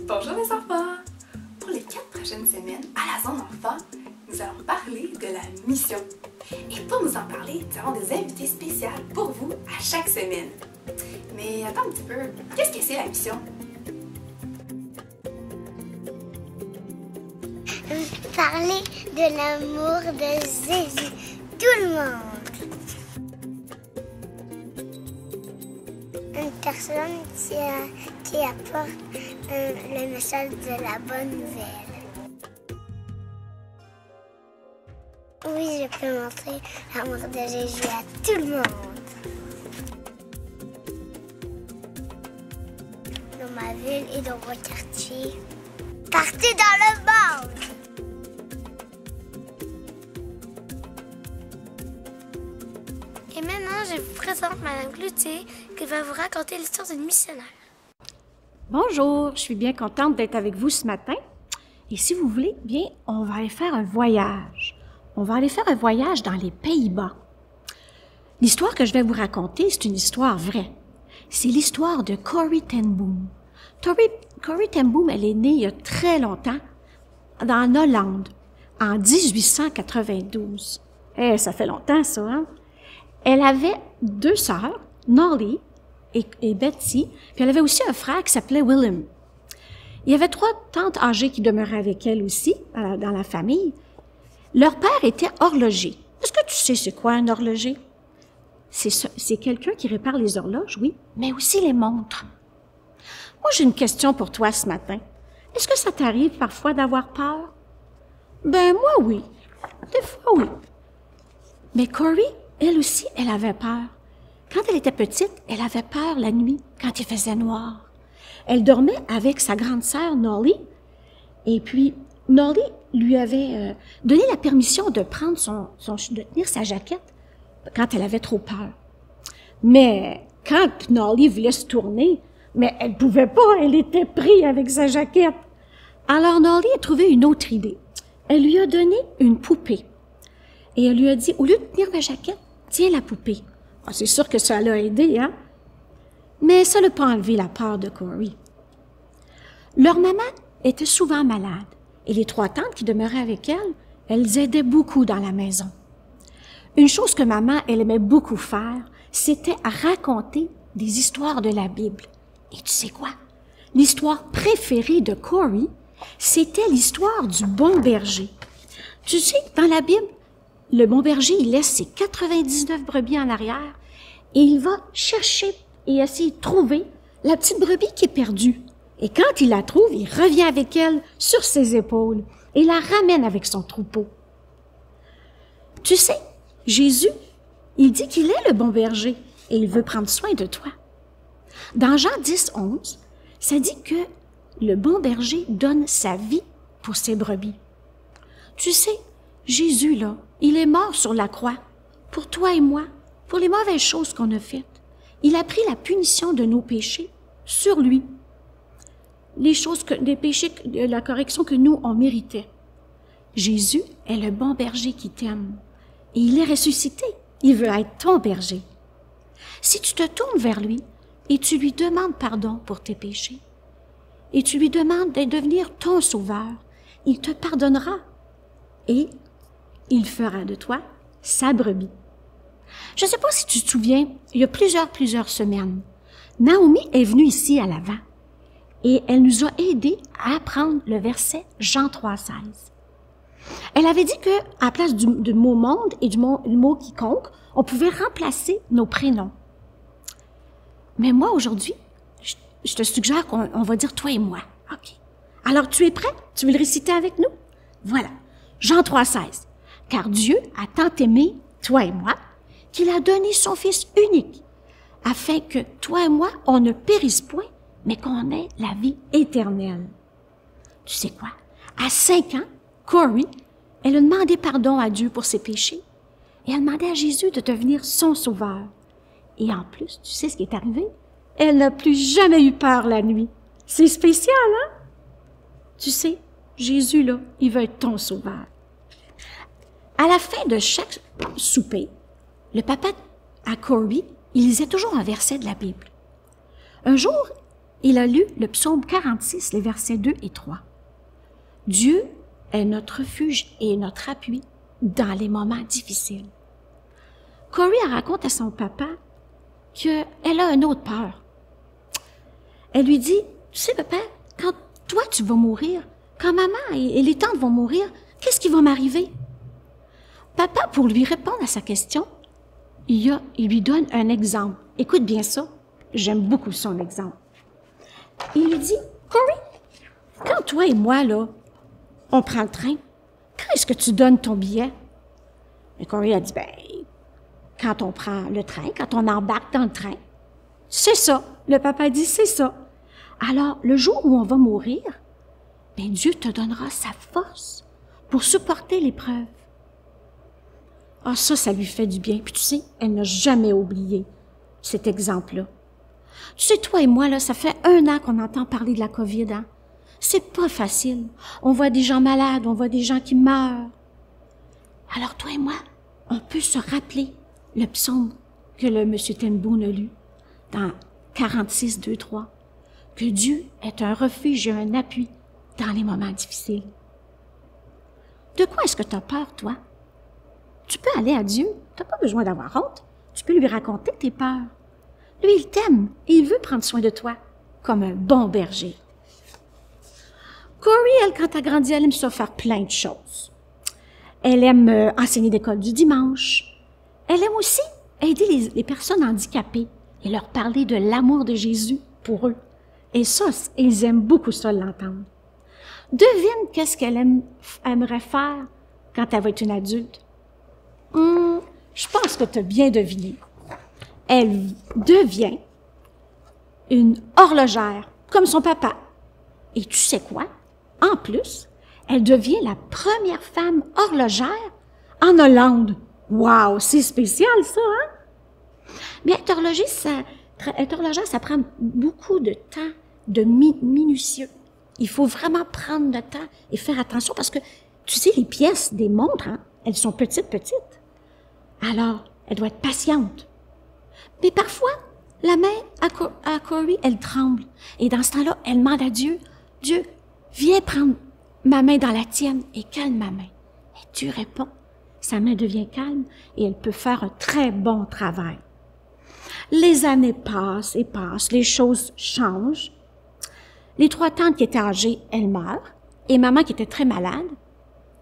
Bonjour les enfants! Pour les 4 prochaines semaines, à la Zone Enfant, nous allons parler de la mission. Et pour nous en parler, nous avons des invités spéciales pour vous à chaque semaine. Mais attends un petit peu, qu'est-ce que c'est la mission? Parler de l'amour de Jésus. Tout le monde. Une personne qui apporte le message de la bonne nouvelle. Oui, je peux montrer l'amour de Jésus à tout le monde. Dans ma ville et dans mon quartier. Partez dans le monde! Et maintenant, je vous présente Madame Cloutier qui va vous raconter l'histoire d'une missionnaire. Bonjour, je suis bien contente d'être avec vous ce matin. Et si vous voulez, bien, on va aller faire un voyage. On va aller faire un voyage dans les Pays-Bas. L'histoire que je vais vous raconter, c'est une histoire vraie. C'est l'histoire de Corrie ten Boom. Corrie ten Boom, elle est née il y a très longtemps, en Hollande, en 1892. Ça fait longtemps, ça, hein? Elle avait 2 sœurs, Nolly et Betsy, puis elle avait aussi un frère qui s'appelait Willem. Il y avait 3 tantes âgées qui demeuraient avec elle aussi, dans la famille. Leur père était horloger. Est-ce que tu sais c'est quoi un horloger? C'est quelqu'un qui répare les horloges, oui, mais aussi les montres. Moi, j'ai une question pour toi ce matin. Est-ce que ça t'arrive parfois d'avoir peur? Ben, moi, oui. Des fois, oui. Mais Corrie, elle aussi, elle avait peur. Quand elle était petite, elle avait peur la nuit, quand il faisait noir. Elle dormait avec sa grande sœur, Nolly, et puis Nolly lui avait donné la permission de prendre de tenir sa jaquette quand elle avait trop peur. Mais quand Nolly voulait se tourner, mais elle pouvait pas, elle était prise avec sa jaquette. Alors Nolly a trouvé une autre idée. Elle lui a donné une poupée. Et elle lui a dit, au lieu de tenir ma jaquette, tiens la poupée. Ah, c'est sûr que ça l'a aidé, hein? Mais ça n'a pas enlevé la peur de Corrie. Leur maman était souvent malade. Et les 3 tantes qui demeuraient avec elle, elles aidaient beaucoup dans la maison. Une chose que maman, elle aimait beaucoup faire, c'était à raconter des histoires de la Bible. Et tu sais quoi? L'histoire préférée de Corrie, c'était l'histoire du bon berger. Tu sais, dans la Bible, le bon berger, il laisse ses 99 brebis en arrière et il va chercher et essayer de trouver la petite brebis qui est perdue. Et quand il la trouve, il revient avec elle sur ses épaules et la ramène avec son troupeau. Tu sais, Jésus, il dit qu'il est le bon berger et il veut prendre soin de toi. Dans Jean 10, 11, ça dit que le bon berger donne sa vie pour ses brebis. Tu sais, Jésus, là, il est mort sur la croix pour toi et moi, pour les mauvaises choses qu'on a faites. Il a pris la punition de nos péchés sur lui. Les péchés, la correction que nous, on méritait. Jésus est le bon berger qui t'aime. Et il est ressuscité. Il veut être ton berger. Si tu te tournes vers lui et tu lui demandes pardon pour tes péchés, et tu lui demandes de devenir ton sauveur, il te pardonnera et il fera de toi sa brebis. Je ne sais pas si tu te souviens, il y a plusieurs semaines, Naomi est venue ici à l'Avent et elle nous a aidés à apprendre le verset Jean 3,16. Elle avait dit que, à la place du mot monde et du mot quiconque, on pouvait remplacer nos prénoms. Mais moi, aujourd'hui, je te suggère qu'on va dire toi et moi. OK. Alors, tu es prêt? Tu veux le réciter avec nous? Voilà. Jean 3,16. Car Dieu a tant aimé, toi et moi, qu'il a donné son Fils unique, afin que toi et moi, on ne périsse point, mais qu'on ait la vie éternelle. Tu sais quoi? À 5 ans, Corrie, elle a demandé pardon à Dieu pour ses péchés et elle a demandé à Jésus de devenir son sauveur. Et en plus, tu sais ce qui est arrivé? Elle n'a plus jamais eu peur la nuit. C'est spécial, hein? Tu sais, Jésus, là, il veut être ton sauveur. À la fin de chaque souper, le papa à Corrie, il lisait toujours un verset de la Bible. Un jour, il a lu le psaume 46, les versets 2 et 3. Dieu est notre refuge et notre appui dans les moments difficiles. Corey raconte à son papa qu'elle a une autre peur. Elle lui dit, tu sais papa, quand toi tu vas mourir, quand maman et les tantes vont mourir, qu'est-ce qui va m'arriver? Papa, pour lui répondre à sa question, il lui donne un exemple. Écoute bien ça, j'aime beaucoup son exemple. Il lui dit, Corey, quand toi et moi, là, on prend le train, quand est-ce que tu donnes ton billet? Et Corey a dit, ben, quand on prend le train, quand on embarque dans le train. C'est ça. Le papa dit, c'est ça. Alors, le jour où on va mourir, ben, Dieu te donnera sa force pour supporter l'épreuve. Ah, ça lui fait du bien. Puis tu sais, elle n'a jamais oublié cet exemple-là. Tu sais, toi et moi, là, ça fait 1 an qu'on entend parler de la COVID, hein? C'est pas facile. On voit des gens malades, on voit des gens qui meurent. Alors, toi et moi, on peut se rappeler le psaume que le M. Ten Boom a lu dans 46, 2, 3, que Dieu est un refuge et un appui dans les moments difficiles. De quoi est-ce que tu as peur, toi? Tu peux aller à Dieu, tu n'as pas besoin d'avoir honte. Tu peux lui raconter tes peurs. Lui, il t'aime et il veut prendre soin de toi, comme un bon berger. Corey, elle, quand elle grandit, elle aime ça faire plein de choses. Elle aime enseigner l'école du dimanche. Elle aime aussi aider les personnes handicapées et leur parler de l'amour de Jésus pour eux. Et ça, ils aiment beaucoup ça, l'entendre. Devine qu'est-ce qu'elle aimerait faire quand elle va être une adulte. Je pense que tu as bien deviné. Elle devient une horlogère, comme son papa. Et tu sais quoi? En plus, elle devient la première femme horlogère en Hollande. Wow, c'est spécial ça, hein? Mais être horlogère, ça prend beaucoup de temps, de minutieux. Il faut vraiment prendre le temps et faire attention parce que, tu sais, les pièces des montres, hein, elles sont petites. Alors, elle doit être patiente. Mais parfois, la main à Corey, elle tremble. Et dans ce temps-là, elle demande à Dieu, « Dieu, viens prendre ma main dans la tienne et calme ma main. » Et Dieu répond. Sa main devient calme et elle peut faire un très bon travail. Les années passent et passent, les choses changent. Les 3 tantes qui étaient âgées, elles meurent. Et maman qui était très malade,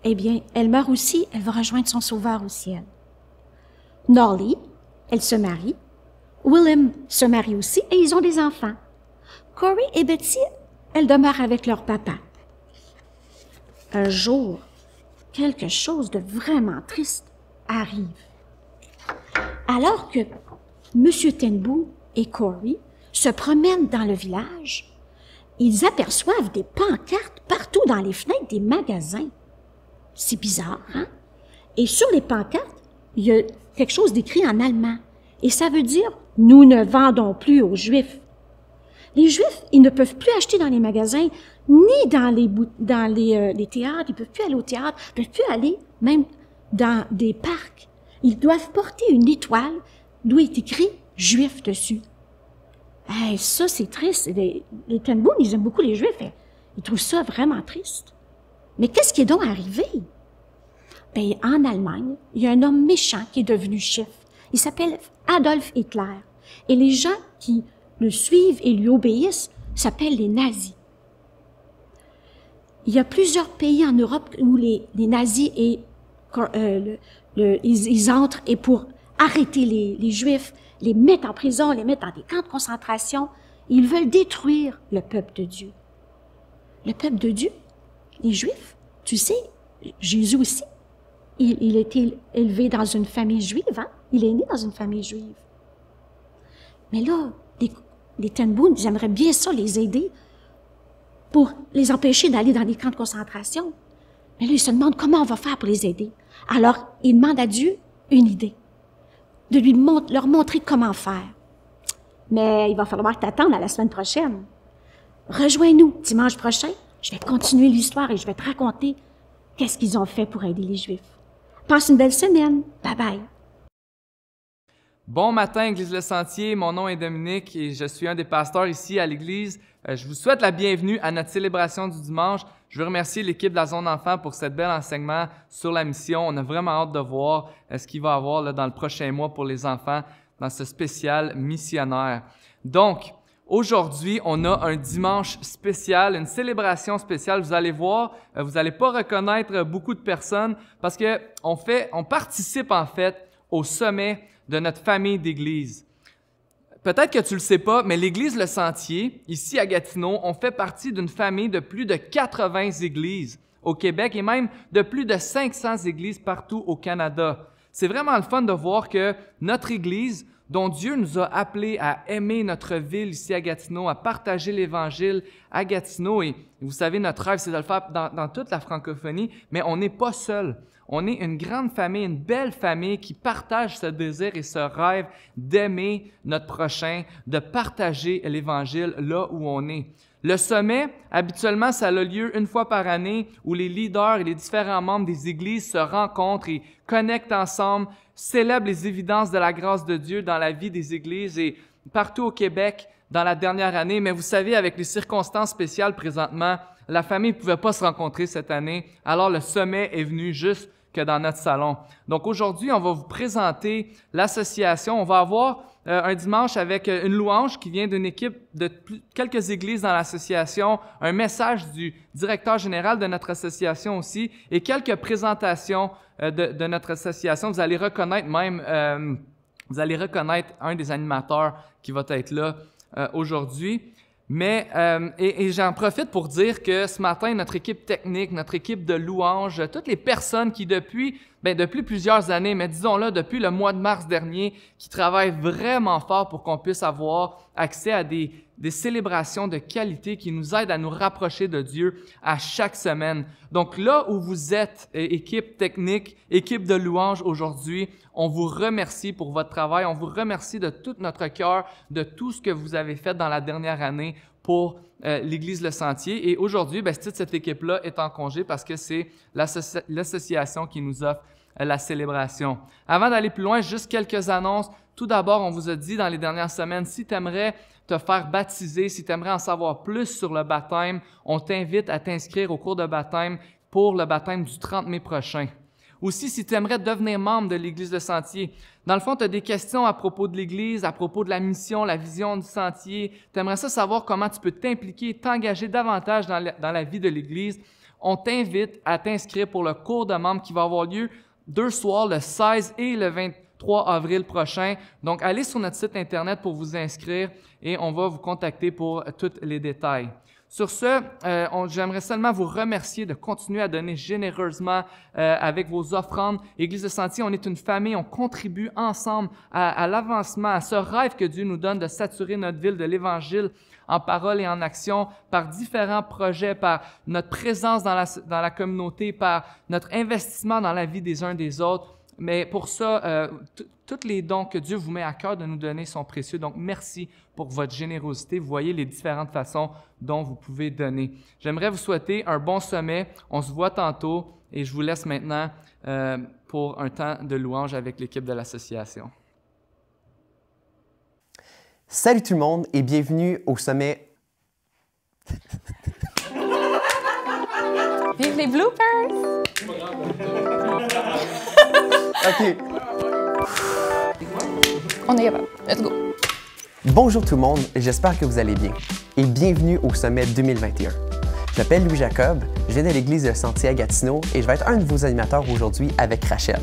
eh bien, elle meurt aussi, elle va rejoindre son sauveur au ciel. Nolly, elle se marie. William se marie aussi et ils ont des enfants. Corey et Betty, elles demeurent avec leur papa. Un jour, quelque chose de vraiment triste arrive. Alors que M. Ten Boom et Corey se promènent dans le village, ils aperçoivent des pancartes partout dans les fenêtres des magasins. C'est bizarre, hein? Et sur les pancartes, il y a quelque chose d'écrit en allemand. Et ça veut dire « Nous ne vendons plus aux Juifs ». Les Juifs, ils ne peuvent plus acheter dans les magasins, ni dans les théâtres. Ils ne peuvent plus aller au théâtre, ils ne peuvent plus aller même dans des parcs. Ils doivent porter une étoile d'où est écrit « Juif » dessus. Hey, ça, c'est triste. Les Ten Boom, ils aiment beaucoup les Juifs. Ils trouvent ça vraiment triste. Mais qu'est-ce qui est donc arrivé? Ben, en Allemagne, il y a un homme méchant qui est devenu chef. Il s'appelle Adolf Hitler. Et les gens qui le suivent et lui obéissent s'appellent les nazis. Il y a plusieurs pays en Europe où les nazis ils entrent et pour arrêter les Juifs, les mettre en prison, les mettre dans des camps de concentration. Ils veulent détruire le peuple de Dieu. Le peuple de Dieu, les Juifs, tu sais, Jésus aussi, il a été élevé dans une famille juive, hein? Il est né dans une famille juive. Mais là, les Ten Boom, ils aimeraient bien ça, les aider pour les empêcher d'aller dans des camps de concentration. Mais là, ils se demandent comment on va faire pour les aider. Alors, ils demandent à Dieu une idée, de leur montrer comment faire. Mais il va falloir t'attendre à la semaine prochaine. Rejoins-nous dimanche prochain. Je vais continuer l'histoire et je vais te raconter qu'est-ce qu'ils ont fait pour aider les Juifs. Passe une belle semaine. Bye bye. Bon matin, Église Le Sentier. Mon nom est Dominique et je suis un des pasteurs ici à l'Église. Je vous souhaite la bienvenue à notre célébration du dimanche. Je veux remercier l'équipe de la Zone Enfant pour cette bel enseignement sur la mission. On a vraiment hâte de voir ce qu'il va y avoir là, dans le prochain mois pour les enfants dans ce spécial missionnaire. Donc, aujourd'hui, on a un dimanche spécial, une célébration spéciale. Vous allez voir, vous n'allez pas reconnaître beaucoup de personnes parce que on participe en fait au sommet de notre famille d'église. Peut-être que tu le sais pas, mais l'Église Le Sentier, ici à Gatineau, on fait partie d'une famille de plus de 80 églises au Québec et même de plus de 500 églises partout au Canada. C'est vraiment le fun de voir que notre Église, dont Dieu nous a appelés à aimer notre ville ici à Gatineau, à partager l'Évangile à Gatineau, et vous savez, notre rêve, c'est de le faire dans toute la francophonie, mais on n'est pas seul. On est une grande famille, une belle famille qui partage ce désir et ce rêve d'aimer notre prochain, de partager l'Évangile là où on est. Le sommet, habituellement, ça a lieu une fois par année où les leaders et les différents membres des églises se rencontrent et connectent ensemble, célèbrent les évidences de la grâce de Dieu dans la vie des églises et partout au Québec dans la dernière année. Mais vous savez, avec les circonstances spéciales présentement, la famille ne pouvait pas se rencontrer cette année, alors le sommet est venu juste que dans notre salon. Donc aujourd'hui, on va vous présenter l'association. On va avoir un dimanche avec une louange qui vient d'une équipe de quelques églises dans l'association, un message du directeur général de notre association aussi et quelques présentations de notre association. Vous allez reconnaître même, un des animateurs qui va être là aujourd'hui. Mais j'en profite pour dire que ce matin, notre équipe technique, notre équipe de louanges, toutes les personnes qui depuis plusieurs années, mais disons-le depuis le mois de mars dernier, qui travaillent vraiment fort pour qu'on puisse avoir accès à des célébrations de qualité qui nous aident à nous rapprocher de Dieu à chaque semaine. Donc là où vous êtes, équipe technique, équipe de louanges aujourd'hui, on vous remercie pour votre travail, on vous remercie de tout notre cœur, de tout ce que vous avez fait dans la dernière année pour l'Église Le Sentier. Et aujourd'hui, cette équipe-là est en congé parce que c'est l'association qui nous offre la célébration. Avant d'aller plus loin, juste quelques annonces. Tout d'abord, on vous a dit dans les dernières semaines, si tu aimerais te faire baptiser, si tu aimerais en savoir plus sur le baptême, on t'invite à t'inscrire au cours de baptême pour le baptême du 30 mai prochain. Aussi, si tu aimerais devenir membre de l'Église Le Sentier, dans le fond, tu as des questions à propos de l'Église, à propos de la mission, la vision du Sentier, tu aimerais savoir comment tu peux t'impliquer, t'engager davantage dans la vie de l'Église, on t'invite à t'inscrire pour le cours de membre qui va avoir lieu 2 soirs, le 16 et le 23 avril prochain. Donc, allez sur notre site Internet pour vous inscrire et on va vous contacter pour tous les détails. Sur ce, j'aimerais seulement vous remercier de continuer à donner généreusement avec vos offrandes. Église de Sentier, on est une famille, on contribue ensemble à l'avancement, à ce rêve que Dieu nous donne de saturer notre ville de l'Évangile en parole et en action, par différents projets, par notre présence dans la communauté, par notre investissement dans la vie des uns des autres. Mais pour ça, tous les dons que Dieu vous met à cœur de nous donner sont précieux. Donc, merci pour votre générosité. Vous voyez les différentes façons dont vous pouvez donner. J'aimerais vous souhaiter un bon sommet. On se voit tantôt et je vous laisse maintenant pour un temps de louange avec l'équipe de l'association. Salut tout le monde et bienvenue au sommet. Vive les bloopers! OK. On est capable. Let's go. Bonjour tout le monde, j'espère que vous allez bien et bienvenue au sommet 2021. Je m'appelle Louis Jacob, je viens de l'Église Le Sentier à Gatineau et je vais être un de vos animateurs aujourd'hui avec Rachel.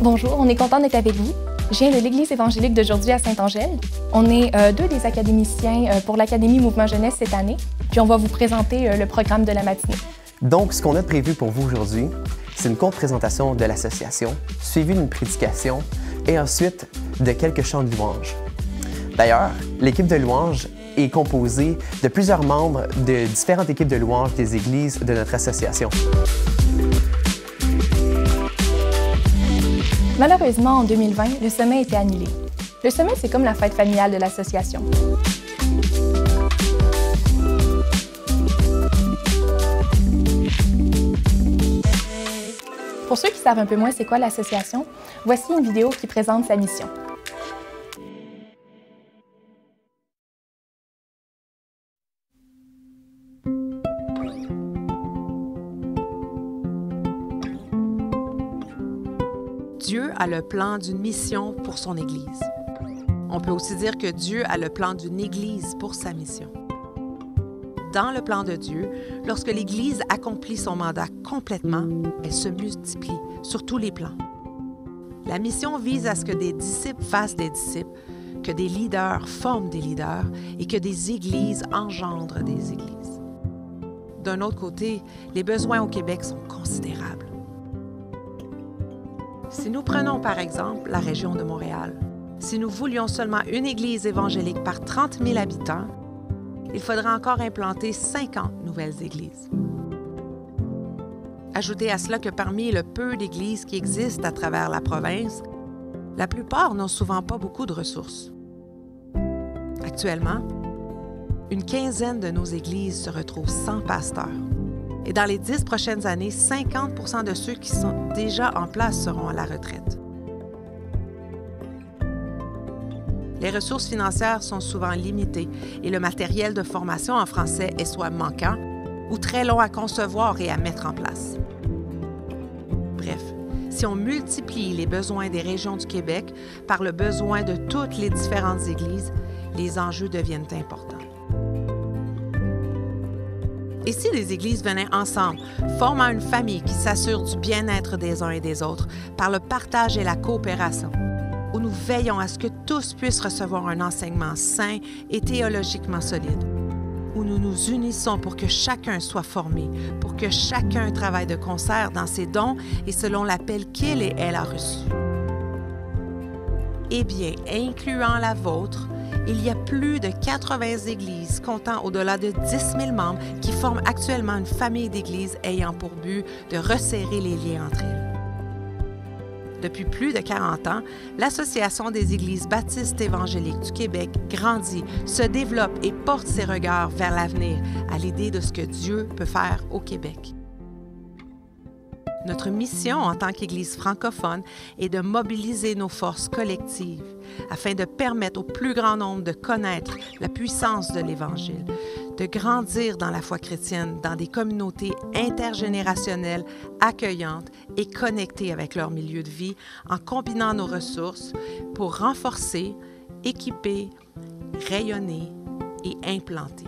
Bonjour, on est content d'être avec vous. Je viens de l'Église évangélique d'aujourd'hui à Saint-Angèle. On est 2 des académiciens pour l'Académie Mouvement Jeunesse cette année, puis on va vous présenter le programme de la matinée. Donc, ce qu'on a prévu pour vous aujourd'hui, c'est une courte présentation de l'association, suivie d'une prédication et ensuite de quelques chants de louange. D'ailleurs, l'équipe de louange est composée de plusieurs membres de différentes équipes de louange des églises de notre association. Malheureusement, en 2020, le sommet a été annulé. Le sommet, c'est comme la fête familiale de l'association. Pour ceux qui savent un peu moins c'est quoi l'association, voici une vidéo qui présente sa mission. Dieu a le plan d'une mission pour son Église. On peut aussi dire que Dieu a le plan d'une Église pour sa mission. Dans le plan de Dieu, lorsque l'Église accomplit son mandat complètement, elle se multiplie sur tous les plans. La mission vise à ce que des disciples fassent des disciples, que des leaders forment des leaders et que des églises engendrent des églises. D'un autre côté, les besoins au Québec sont considérables. Si nous prenons par exemple la région de Montréal, si nous voulions seulement une église évangélique par 30 000 habitants, il faudra encore implanter 50 nouvelles églises. Ajoutez à cela que parmi le peu d'églises qui existent à travers la province, la plupart n'ont souvent pas beaucoup de ressources. Actuellement, une quinzaine de nos églises se retrouvent sans pasteur. Et dans les 10 prochaines années, 50 de ceux qui sont déjà en place seront à la retraite. Les ressources financières sont souvent limitées et le matériel de formation en français est soit manquant ou très long à concevoir et à mettre en place. Bref, si on multiplie les besoins des régions du Québec par le besoin de toutes les différentes églises, les enjeux deviennent importants. Et si les églises venaient ensemble, formant une famille qui s'assure du bien-être des uns et des autres par le partage et la coopération, où nous veillons à ce que tous puissent recevoir un enseignement sain et théologiquement solide, où nous nous unissons pour que chacun soit formé, pour que chacun travaille de concert dans ses dons et selon l'appel qu'il et elle a reçu. Eh bien, incluant la vôtre, il y a plus de 80 églises comptant au-delà de 10 000 membres qui forment actuellement une famille d'églises ayant pour but de resserrer les liens entre elles. Depuis plus de 40 ans, l'Association des Églises baptistes évangéliques du Québec grandit, se développe et porte ses regards vers l'avenir à l'idée de ce que Dieu peut faire au Québec. Notre mission en tant qu'Église francophone est de mobiliser nos forces collectives afin de permettre au plus grand nombre de connaître la puissance de l'Évangile, de grandir dans la foi chrétienne dans des communautés intergénérationnelles, accueillantes et connectées avec leur milieu de vie en combinant nos ressources pour renforcer, équiper, rayonner et implanter.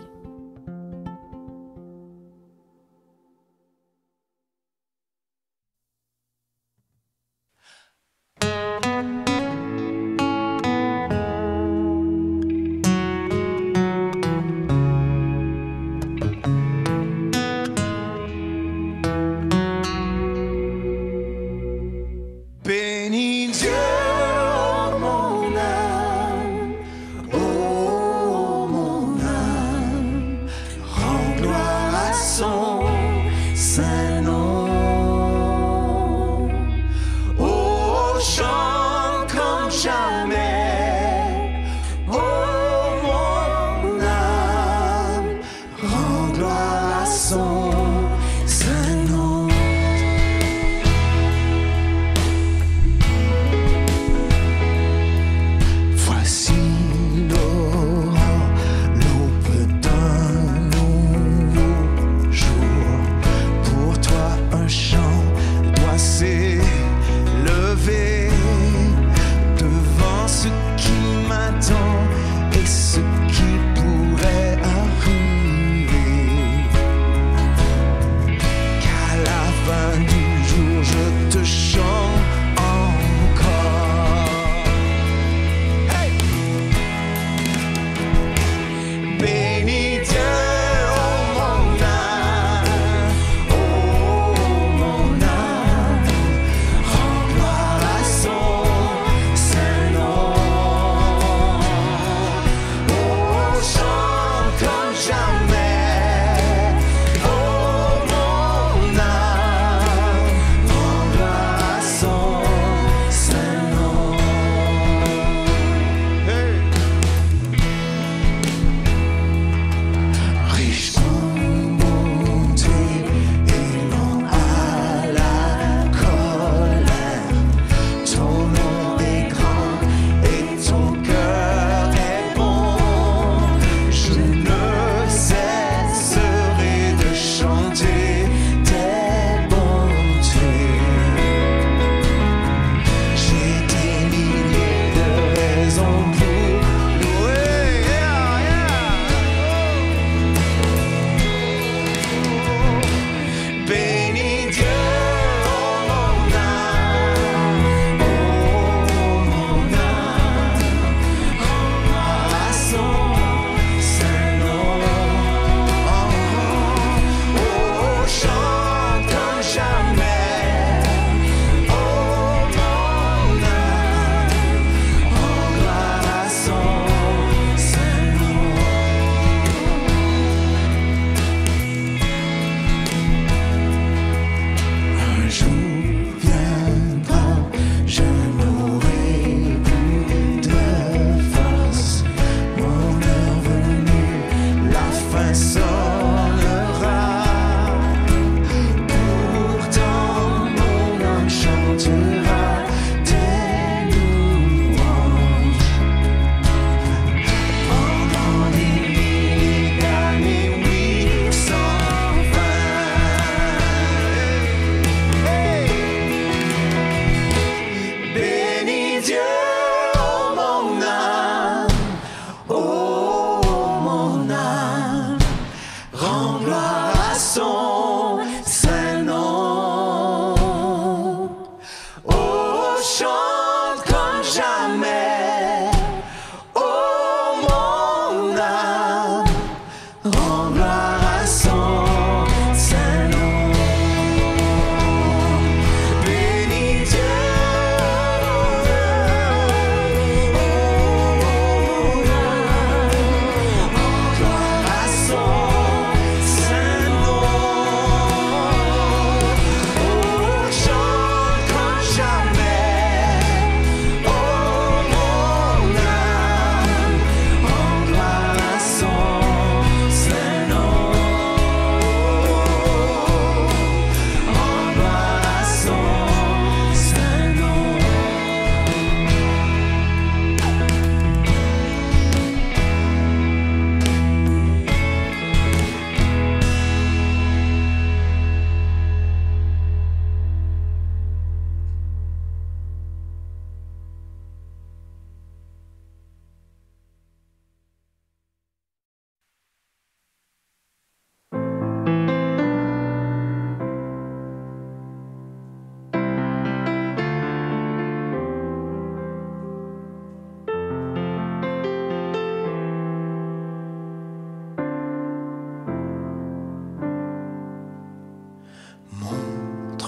Bénis Dieu, oh mon âme,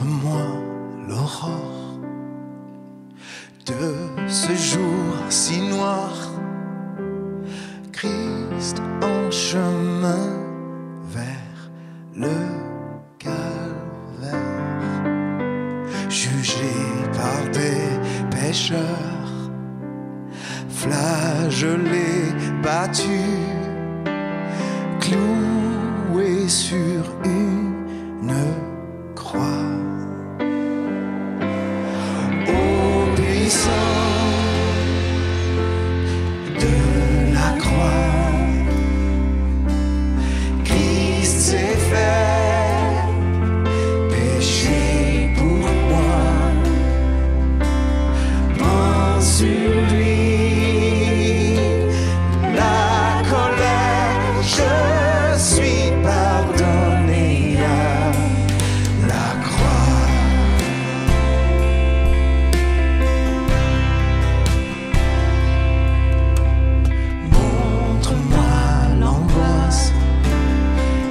Montre-moi l'aurore de ce jour si noir. Christ en chemin vers le calvaire, jugé par des pécheurs, flagellé, battu, cloué sur une croix. Ô puissant de la croix, Christ s'est fait péché pour moi. Pense sur lui, la colère, je suis pardonné à la croix. Montre-moi l'angoisse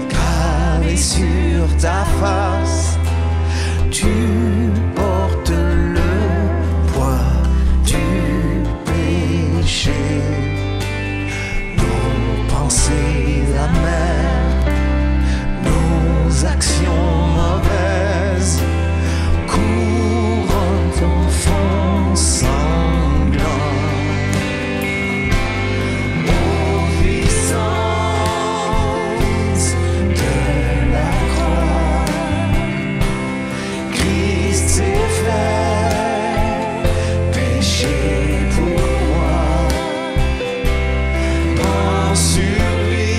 gravée sur ta face. Tu portes le poids du péché. Nos pensées amères, nos actions mauvaises courent ton fond sanglant. Ô puissance de la croix, Christ s'est fait péché pour moi. Pense sur lui,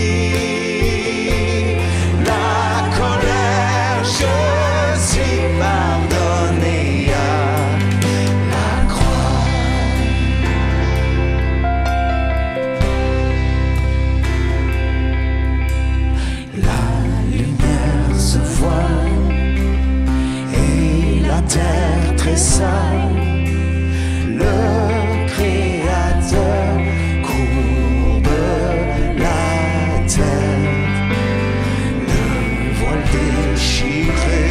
la colère, je suis pardonné à la croix. La lumière se voile et la terre tressaille. Le Créateur courbe la tête, le voile déchiré,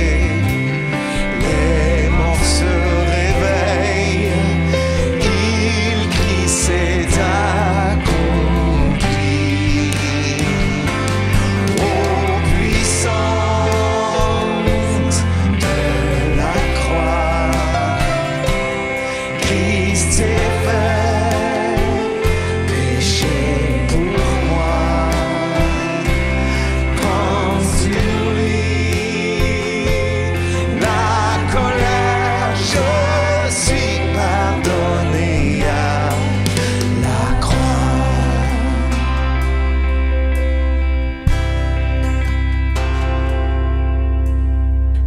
les morts se réveillent, il crie c'est accompli. Ô puissance de la croix, Christ s'est fait péché pour moi. Pense sur lui, la colère, je suis pardonné à la croix.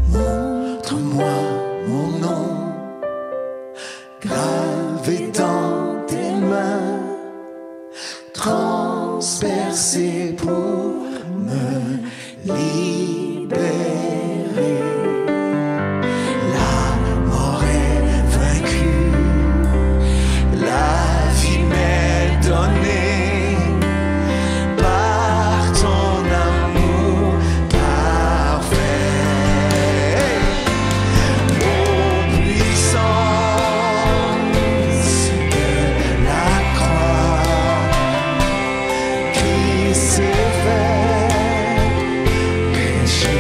Montre-moi mon nom gravé dans tes mains, transpercé pour me libérer. La mort est vaincue, la vie m'est donnée par ton amour parfait. Ô puissance de la croix, Christ s'est fait péché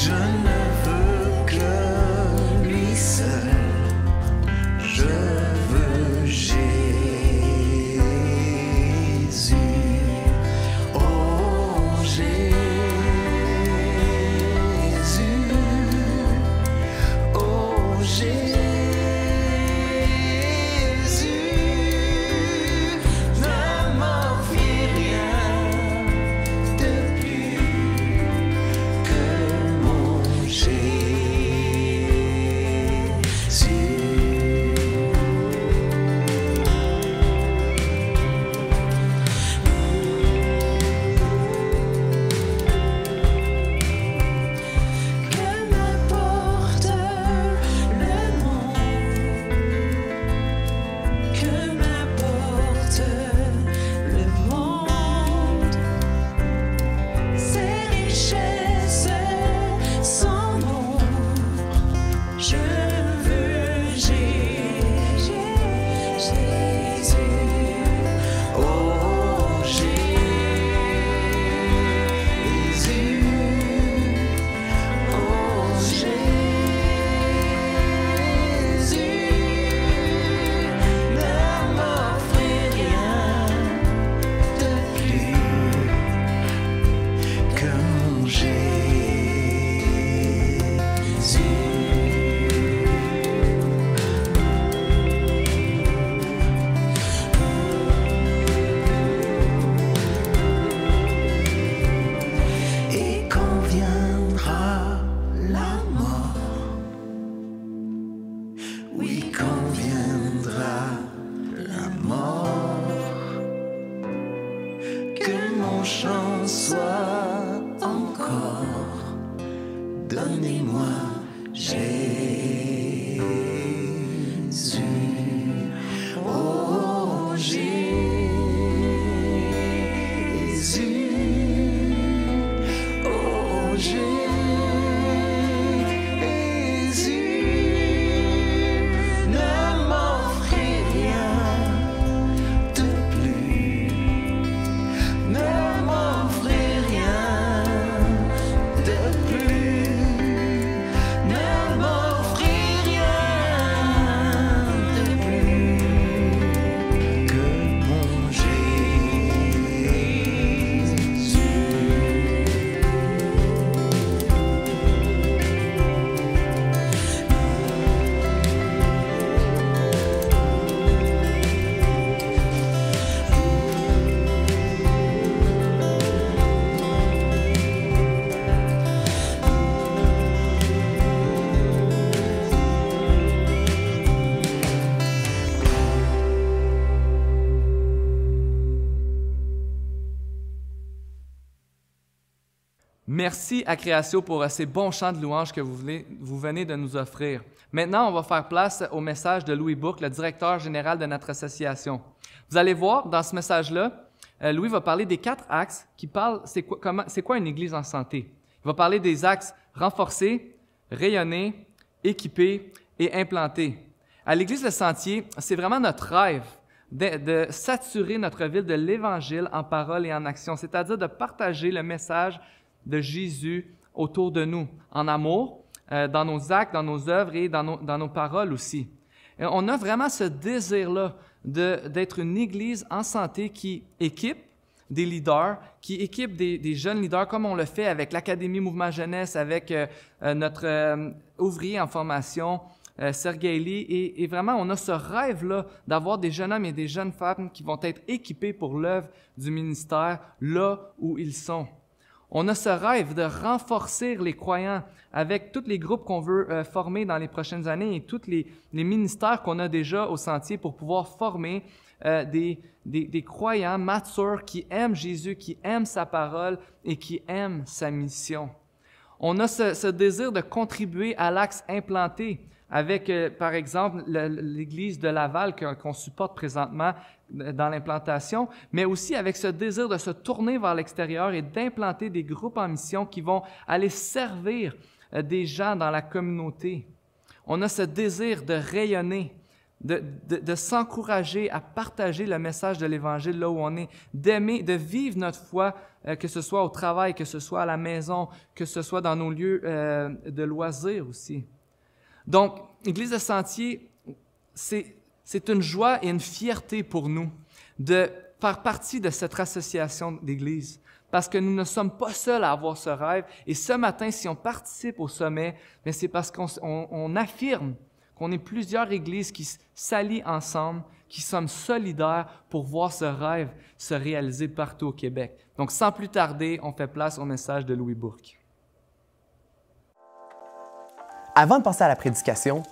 Je ne veux que lui seul. Je veux Jésus. Oh Jésus. Oh Jésus. Ne m'offris rien de plus que mon Jésus. Que m'importe le monde, que m'importe le monde, ses richesses, son nom, je veux Jésus. Oh Jésus. Oh Jésus, ne m'offris rien de plus que mon Jésus. Et quand viendra la mort, oui, quand viendra la mort, que mon chant soit encore, donnez-moi Jésus. Oh Jésus. Oh Jésus, ne m'offris rien de plus, ne m'offris rien de plus, ne m'offris rien de plus que mon Jésus. Merci à Créatio pour ces bons chants de louanges que vous venez de nous offrir. Maintenant, on va faire place au message de Louis Bourque, le directeur général de notre association. Vous allez voir, dans ce message-là, Louis va parler des 4 axes qui parlent, c'est quoi une Église en santé. Il va parler des axes renforcer, rayonner, équiper et implanter. À l'Église Le Sentier, c'est vraiment notre rêve de saturer notre ville de l'Évangile en parole et en action, c'est-à-dire de partager le message de Jésus autour de nous, en amour, dans nos actes, dans nos œuvres et dans nos paroles aussi. Et on a vraiment ce désir-là d'être une Église en santé qui équipe des leaders, qui équipe des jeunes leaders, comme on le fait avec l'Académie Mouvement Jeunesse, avec notre ouvrier en formation, Sergei Lee, et vraiment, on a ce rêve-là d'avoir des jeunes hommes et des jeunes femmes qui vont être équipés pour l'œuvre du ministère là où ils sont. On a ce rêve de renforcer les croyants avec tous les groupes qu'on veut former dans les prochaines années et tous les ministères qu'on a déjà au Sentier pour pouvoir former des croyants matures qui aiment Jésus, qui aiment sa parole et qui aiment sa mission. On a ce désir de contribuer à l'axe implanté avec, par exemple, l'Église de Laval qu'on supporte présentement dans l'implantation, mais aussi avec ce désir de se tourner vers l'extérieur et d'implanter des groupes en mission qui vont aller servir des gens dans la communauté. On a ce désir de rayonner de s'encourager à partager le message de l'Évangile là où on est, d'aimer, de vivre notre foi, que ce soit au travail, que ce soit à la maison, que ce soit dans nos lieux de loisirs aussi. Donc, l'Église de Sentier, c'est une joie et une fierté pour nous de faire partie de cette association d'Église, parce que nous ne sommes pas seuls à avoir ce rêve. Et ce matin, si on participe au sommet, c'est parce qu'on affirme qu'on est plusieurs églises qui s'allient ensemble, qui sommes solidaires pour voir ce rêve se réaliser partout au Québec. Donc, sans plus tarder, on fait place au message de Louis Bourque. Avant de passer à la prédication,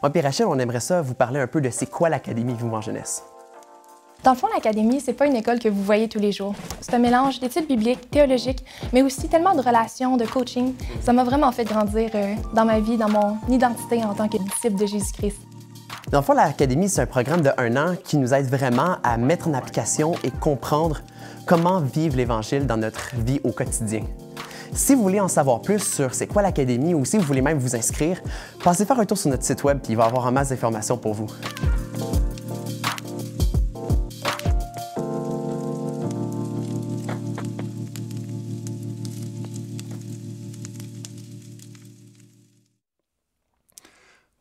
moi et Rachel, on aimerait ça vous parler un peu de c'est quoi l'Académie Mouvement Jeunesse. Dans le fond, l'Académie, c'est pas une école que vous voyez tous les jours. C'est un mélange d'études bibliques, théologiques, mais aussi tellement de relations, de coaching. Ça m'a vraiment fait grandir dans ma vie, dans mon identité en tant que disciple de Jésus-Christ. Dans le fond, l'Académie, c'est un programme de 1 an qui nous aide vraiment à mettre en application et comprendre comment vivre l'Évangile dans notre vie au quotidien. Si vous voulez en savoir plus sur c'est quoi l'Académie ou si vous voulez même vous inscrire, passez faire un tour sur notre site web puis il va y avoir en masse d'informations pour vous.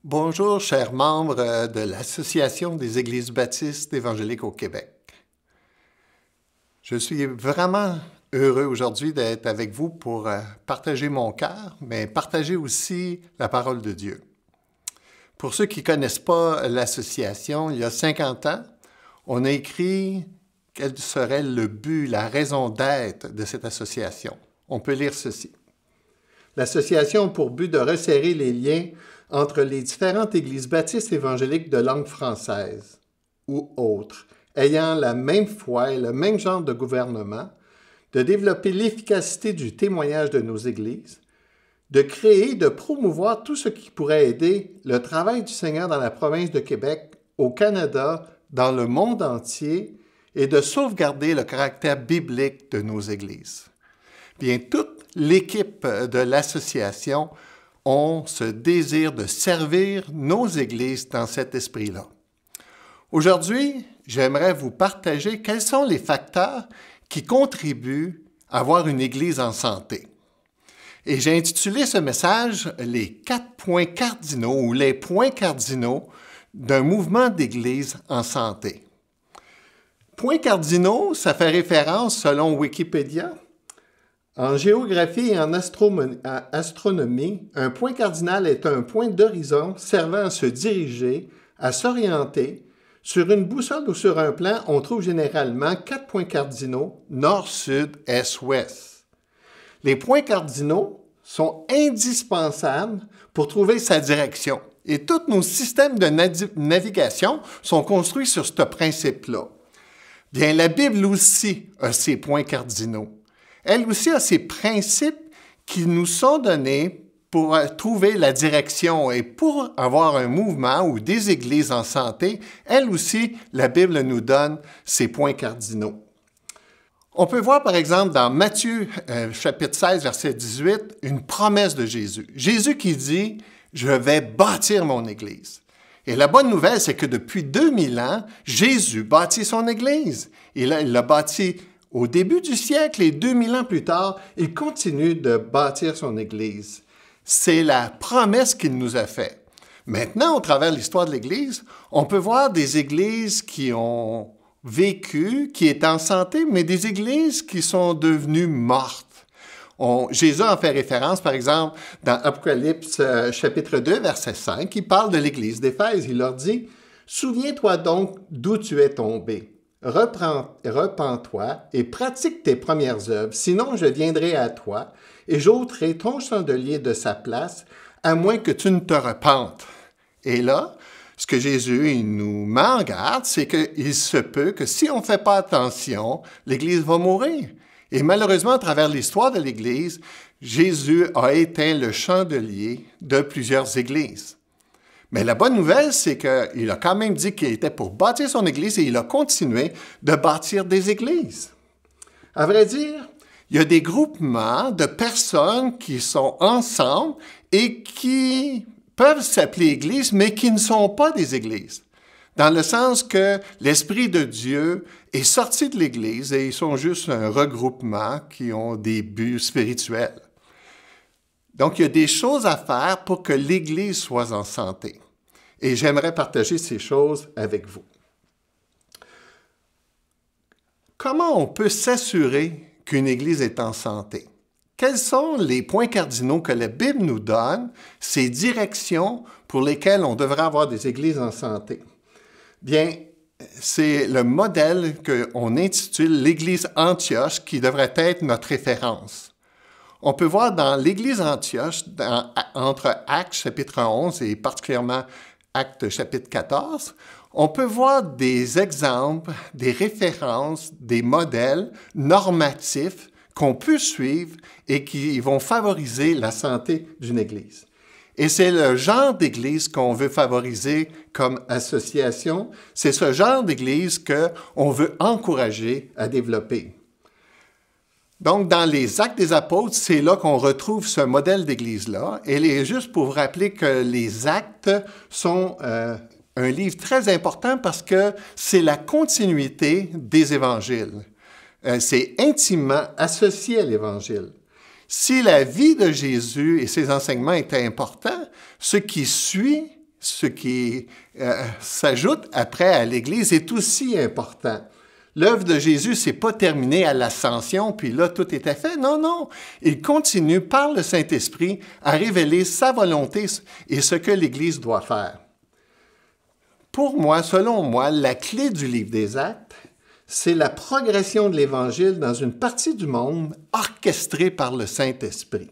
Bonjour, chers membres de l'Association des Églises baptistes évangéliques au Québec. Je suis vraiment heureux aujourd'hui d'être avec vous pour partager mon cœur, mais partager aussi la parole de Dieu. Pour ceux qui ne connaissent pas l'association, il y a 50 ans, on a écrit quel serait le but, la raison d'être de cette association. On peut lire ceci. L'association a pour but de resserrer les liens entre les différentes églises baptistes évangéliques de langue française ou autres, ayant la même foi et le même genre de gouvernement, de développer l'efficacité du témoignage de nos églises, de créer, de promouvoir tout ce qui pourrait aider le travail du Seigneur dans la province de Québec, au Canada, dans le monde entier, et de sauvegarder le caractère biblique de nos églises. Bien, toute l'équipe de l'association ont ce désir de servir nos églises dans cet esprit-là. Aujourd'hui, j'aimerais vous partager quels sont les facteurs qui contribuent à avoir une église en santé. Et j'ai intitulé ce message « Les 4 points cardinaux » ou « Les points cardinaux d'un mouvement d'église en santé ». Points cardinaux, ça fait référence, selon Wikipédia, en géographie et en astronomie, un point cardinal est un point d'horizon servant à se diriger, à s'orienter. Sur une boussole ou sur un plan, on trouve généralement 4 points cardinaux, nord, sud, est, ouest. Les points cardinaux sont indispensables pour trouver sa direction. Et tous nos systèmes de navigation sont construits sur ce principe-là. Bien, la Bible aussi a ses points cardinaux. Elle aussi a ses principes qui nous sont donnés pour trouver la direction et pour avoir un mouvement ou des églises en santé. Elle aussi, la Bible nous donne ses points cardinaux. On peut voir par exemple dans Matthieu chapitre 16, verset 18, une promesse de Jésus. Jésus qui dit « Je vais bâtir mon église ». Et la bonne nouvelle, c'est que depuis 2000 ans, Jésus bâtit son église. Et là, il l'a bâti au début du siècle et 2000 ans plus tard, il continue de bâtir son Église. C'est la promesse qu'il nous a faite. Maintenant, au travers de l'histoire de l'Église, on peut voir des églises qui ont vécu, qui étaient en santé, mais des églises qui sont devenues mortes. Jésus en fait référence, par exemple, dans Apocalypse chapitre 2, verset 5, il parle de l'Église d'Éphèse. Il leur dit « Souviens-toi donc d'où tu es tombé. Repens-toi et pratique tes premières œuvres, sinon je viendrai à toi et j'ôterai ton chandelier de sa place, à moins que tu ne te repentes. » Et là, ce que Jésus nous met en garde, c'est qu'il se peut que si on ne fait pas attention, l'Église va mourir. Et malheureusement, à travers l'histoire de l'Église, Jésus a éteint le chandelier de plusieurs églises. Mais la bonne nouvelle, c'est qu'il a quand même dit qu'il était pour bâtir son Église et il a continué de bâtir des églises. À vrai dire, il y a des groupements de personnes qui sont ensemble et qui peuvent s'appeler églises, mais qui ne sont pas des églises. dans le sens que l'Esprit de Dieu est sorti de l'Église et ils sont juste un regroupement qui ont des buts spirituels. Donc, il y a des choses à faire pour que l'Église soit en santé. Et j'aimerais partager ces choses avec vous. Comment on peut s'assurer qu'une Église est en santé? Quels sont les points cardinaux que la Bible nous donne, ces directions pour lesquelles on devrait avoir des églises en santé? Bien, c'est le modèle qu'on intitule l'Église Antioche qui devrait être notre référence. On peut voir dans l'Église Antioche, entre Actes chapitre 11 et particulièrement Actes chapitre 14, on peut voir des exemples, des références, des modèles normatifs qu'on peut suivre et qui vont favoriser la santé d'une Église. Et c'est le genre d'Église qu'on veut favoriser comme association. C'est ce genre d'Église qu'on veut encourager à développer. Donc, dans les Actes des Apôtres, c'est là qu'on retrouve ce modèle d'Église-là. Et juste pour vous rappeler que les Actes sont un livre très important parce que c'est la continuité des Évangiles. C'est intimement associé à l'Évangile. Si la vie de Jésus et ses enseignements étaient importants, ce qui suit, ce qui s'ajoute après à l'Église est aussi important. L'œuvre de Jésus, c'est pas terminé à l'ascension, puis là, tout était fait. Non, non. Il continue par le Saint-Esprit à révéler sa volonté et ce que l'Église doit faire. Pour moi, selon moi, la clé du livre des Actes, c'est la progression de l'Évangile dans une partie du monde orchestrée par le Saint-Esprit.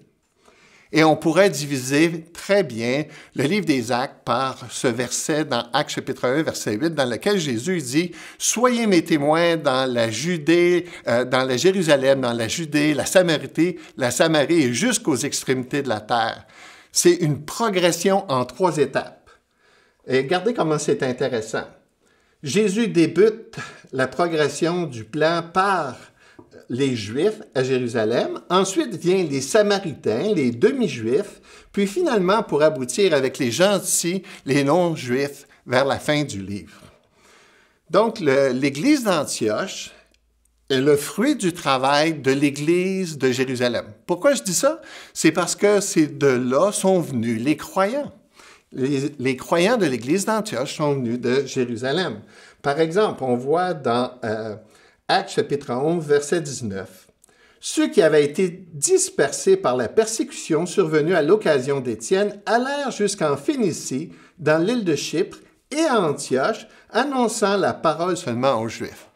Et on pourrait diviser très bien le livre des Actes par ce verset dans Actes chapitre 1, verset 8, dans lequel Jésus dit « Soyez mes témoins dans la Judée, dans la Jérusalem, dans la Judée, la Samarie et jusqu'aux extrémités de la terre. » C'est une progression en 3 étapes. Et regardez comment c'est intéressant. Jésus débute la progression du plan par les Juifs à Jérusalem. Ensuite viennent les Samaritains, les demi-Juifs, puis finalement, pour aboutir avec les gentils, les non-Juifs, vers la fin du livre. Donc, l'Église d'Antioche est le fruit du travail de l'Église de Jérusalem. Pourquoi je dis ça? C'est parce que c'est de là sont venus les croyants. Les croyants de l'Église d'Antioche sont venus de Jérusalem. Par exemple, on voit dans Actes chapitre 11, verset 19. « Ceux qui avaient été dispersés par la persécution survenue à l'occasion d'Étienne allèrent jusqu'en Phénicie, dans l'île de Chypre et à Antioche, annonçant la parole seulement aux Juifs. »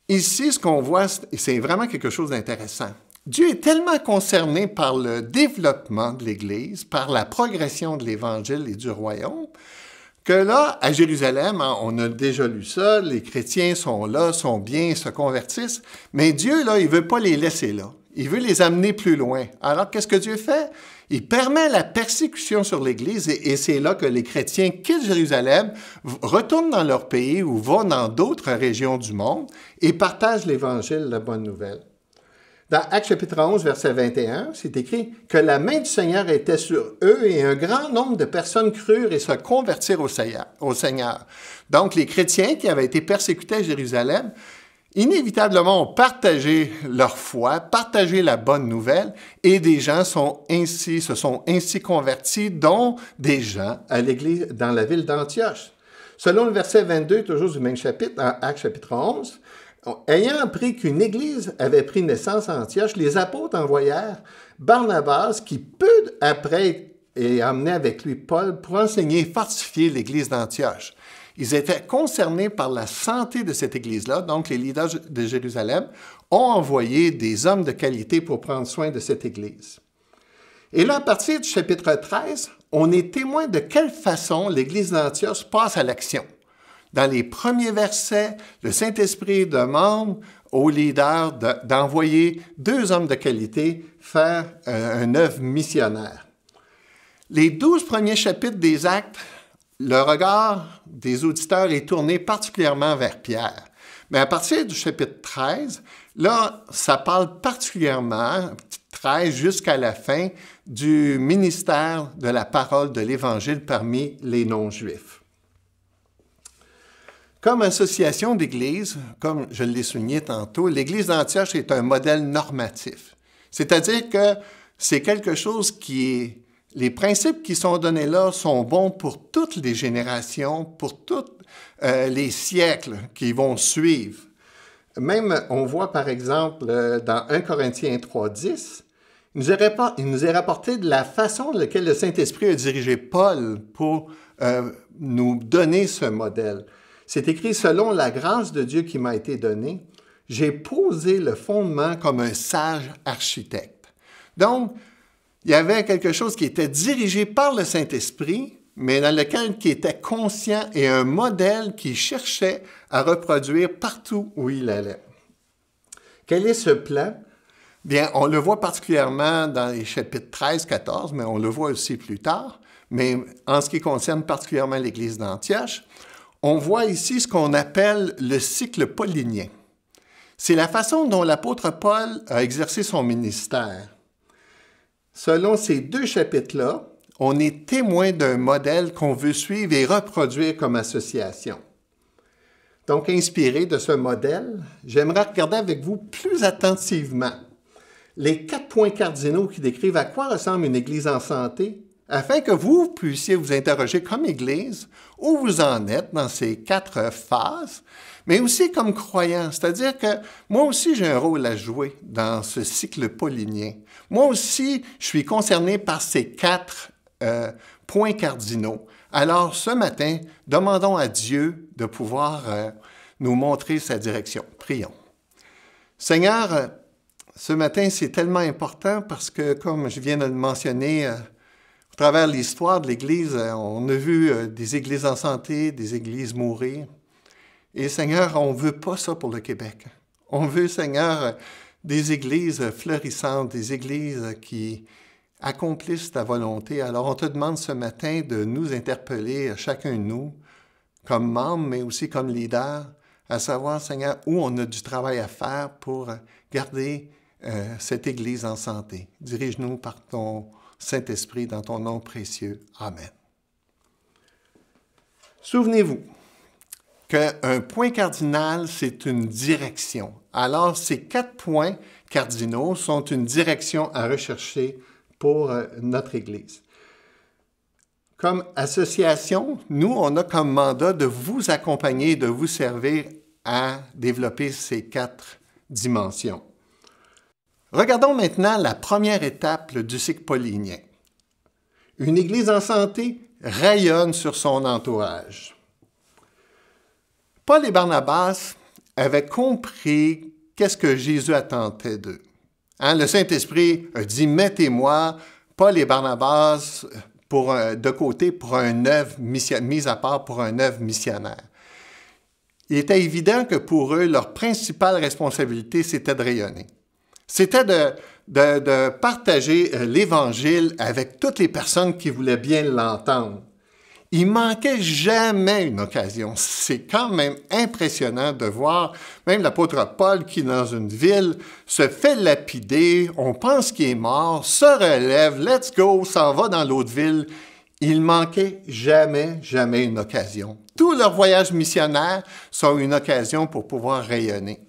Ici, ce qu'on voit, c'est vraiment quelque chose d'intéressant. Dieu est tellement concerné par le développement de l'Église, par la progression de l'Évangile et du royaume, que là, à Jérusalem, on a déjà lu ça, les chrétiens sont là, sont bien, se convertissent, mais Dieu, là, il veut pas les laisser là. Il veut les amener plus loin. Alors, qu'est-ce que Dieu fait? Il permet la persécution sur l'Église et c'est là que les chrétiens quittent Jérusalem, retournent dans leur pays ou vont dans d'autres régions du monde et partagent l'Évangile, la bonne nouvelle. Dans Actes chapitre 11, verset 21, c'est écrit que la main du Seigneur était sur eux et un grand nombre de personnes crurent et se convertirent au Seigneur. Donc, les chrétiens qui avaient été persécutés à Jérusalem, inévitablement ont partagé leur foi, partagé la bonne nouvelle et des gens se sont ainsi convertis, dont des gens à l'Église dans la ville d'Antioche. Selon le verset 22, toujours du même chapitre, dans Actes chapitre 11, ayant appris qu'une église avait pris naissance à Antioche, les apôtres envoyèrent Barnabas, qui peu après est emmené avec lui Paul, pour enseigner et fortifier l'église d'Antioche. Ils étaient concernés par la santé de cette église-là, donc les leaders de Jérusalem ont envoyé des hommes de qualité pour prendre soin de cette église. Et là, à partir du chapitre 13, on est témoin de quelle façon l'église d'Antioche passe à l'action. Dans les premiers versets, le Saint-Esprit demande aux leaders d'envoyer 2 hommes de qualité faire une œuvre missionnaire. Les 12 premiers chapitres des Actes, le regard des auditeurs est tourné particulièrement vers Pierre. Mais à partir du chapitre 13, là, ça parle particulièrement, 13 jusqu'à la fin, du ministère de la parole de l'Évangile parmi les non-Juifs. Comme association d'églises, comme je l'ai souligné tantôt, l'Église d'Antioche est un modèle normatif. C'est-à-dire que c'est quelque chose qui est... Les principes qui sont donnés là sont bons pour toutes les générations, pour tous les siècles qui vont suivre. Même, on voit par exemple dans 1 Corinthiens 3:10, il nous est rapporté de la façon de laquelle le Saint-Esprit a dirigé Paul pour nous donner ce modèle. C'est écrit « Selon la grâce de Dieu qui m'a été donnée, j'ai posé le fondement comme un sage architecte. » Donc, il y avait quelque chose qui était dirigé par le Saint-Esprit, mais dans lequel qui était conscient et un modèle qui cherchait à reproduire partout où il allait. Quel est ce plan? Bien, on le voit particulièrement dans les chapitres 13, 14, mais on le voit aussi plus tard. Mais en ce qui concerne particulièrement l'Église d'Antioche, on voit ici ce qu'on appelle le cycle paulinien. C'est la façon dont l'apôtre Paul a exercé son ministère. Selon ces deux chapitres-là, on est témoin d'un modèle qu'on veut suivre et reproduire comme association. Donc, inspiré de ce modèle, j'aimerais regarder avec vous plus attentivement les 4 points cardinaux qui décrivent à quoi ressemble une Église en santé, afin que vous puissiez vous interroger comme Église où vous en êtes dans ces 4 phases, mais aussi comme croyant. C'est-à-dire que moi aussi, j'ai un rôle à jouer dans ce cycle paulinien. Moi aussi, je suis concerné par ces 4 points cardinaux. Alors, ce matin, demandons à Dieu de pouvoir nous montrer sa direction. Prions. Seigneur, ce matin, c'est tellement important parce que, comme je viens de le mentionner, au travers de l'histoire de l'Église, on a vu des églises en santé, des églises mourir. Et Seigneur, on ne veut pas ça pour le Québec. On veut, Seigneur, des églises florissantes, des églises qui accomplissent ta volonté. Alors, on te demande ce matin de nous interpeller, chacun de nous, comme membres, mais aussi comme leaders, à savoir, Seigneur, où on a du travail à faire pour garder cette Église en santé. Dirige-nous par ton Saint-Esprit dans ton nom précieux. Amen. Souvenez-vous qu'un point cardinal, c'est une direction. Alors, ces 4 points cardinaux sont une direction à rechercher pour notre Église. Comme association, nous, on a comme mandat de vous accompagner, de vous servir à développer ces 4 dimensions. Regardons maintenant la première étape du cycle paulinien. Une Église en santé rayonne sur son entourage. Paul et Barnabas avaient compris qu'est-ce que Jésus attendait d'eux. Le Saint-Esprit a dit « Mettez-moi Paul et Barnabas de côté pour une œuvre mise à part pour une œuvre missionnaire. » Il était évident que pour eux, leur principale responsabilité, c'était de rayonner. C'était de partager l'Évangile avec toutes les personnes qui voulaient bien l'entendre. Il manquait jamais une occasion. C'est quand même impressionnant de voir même l'apôtre Paul qui, dans une ville, se fait lapider, on pense qu'il est mort, se relève, let's go, s'en va dans l'autre ville. Il manquait jamais une occasion. Tous leurs voyages missionnaires sont une occasion pour pouvoir rayonner.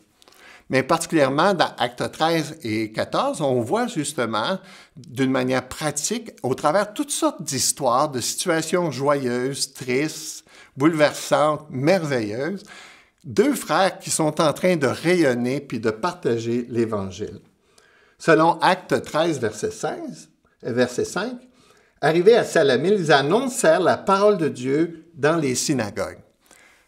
Mais particulièrement dans Actes 13 et 14, on voit justement, d'une manière pratique, au travers toutes sortes d'histoires, de situations joyeuses, tristes, bouleversantes, merveilleuses, 2 frères qui sont en train de rayonner puis de partager l'Évangile. Selon Actes 13, verset 5, arrivés à Salamine, ils annoncèrent la parole de Dieu dans les synagogues.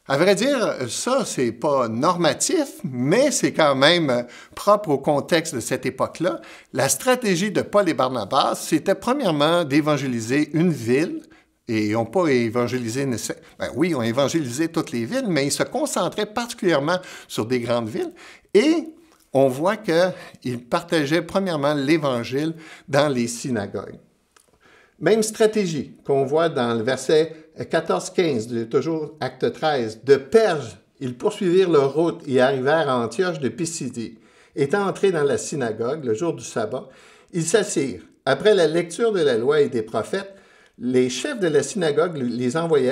À vrai dire, ça, c'est pas normatif, mais c'est quand même propre au contexte de cette époque-là. La stratégie de Paul et Barnabas, c'était premièrement d'évangéliser une ville, et ils n'ont pas évangélisé, oui, ils ont évangélisé toutes les villes, mais ils se concentraient particulièrement sur des grandes villes, et on voit qu'ils partageaient premièrement l'Évangile dans les synagogues. Même stratégie qu'on voit dans le verset 14-15, de toujours Acte 13. De Perge, ils poursuivirent leur route et arrivèrent à Antioche de Pisidie. Étant entrés dans la synagogue le jour du sabbat, ils s'assirent. Après la lecture de la loi et des prophètes, les chefs de la synagogue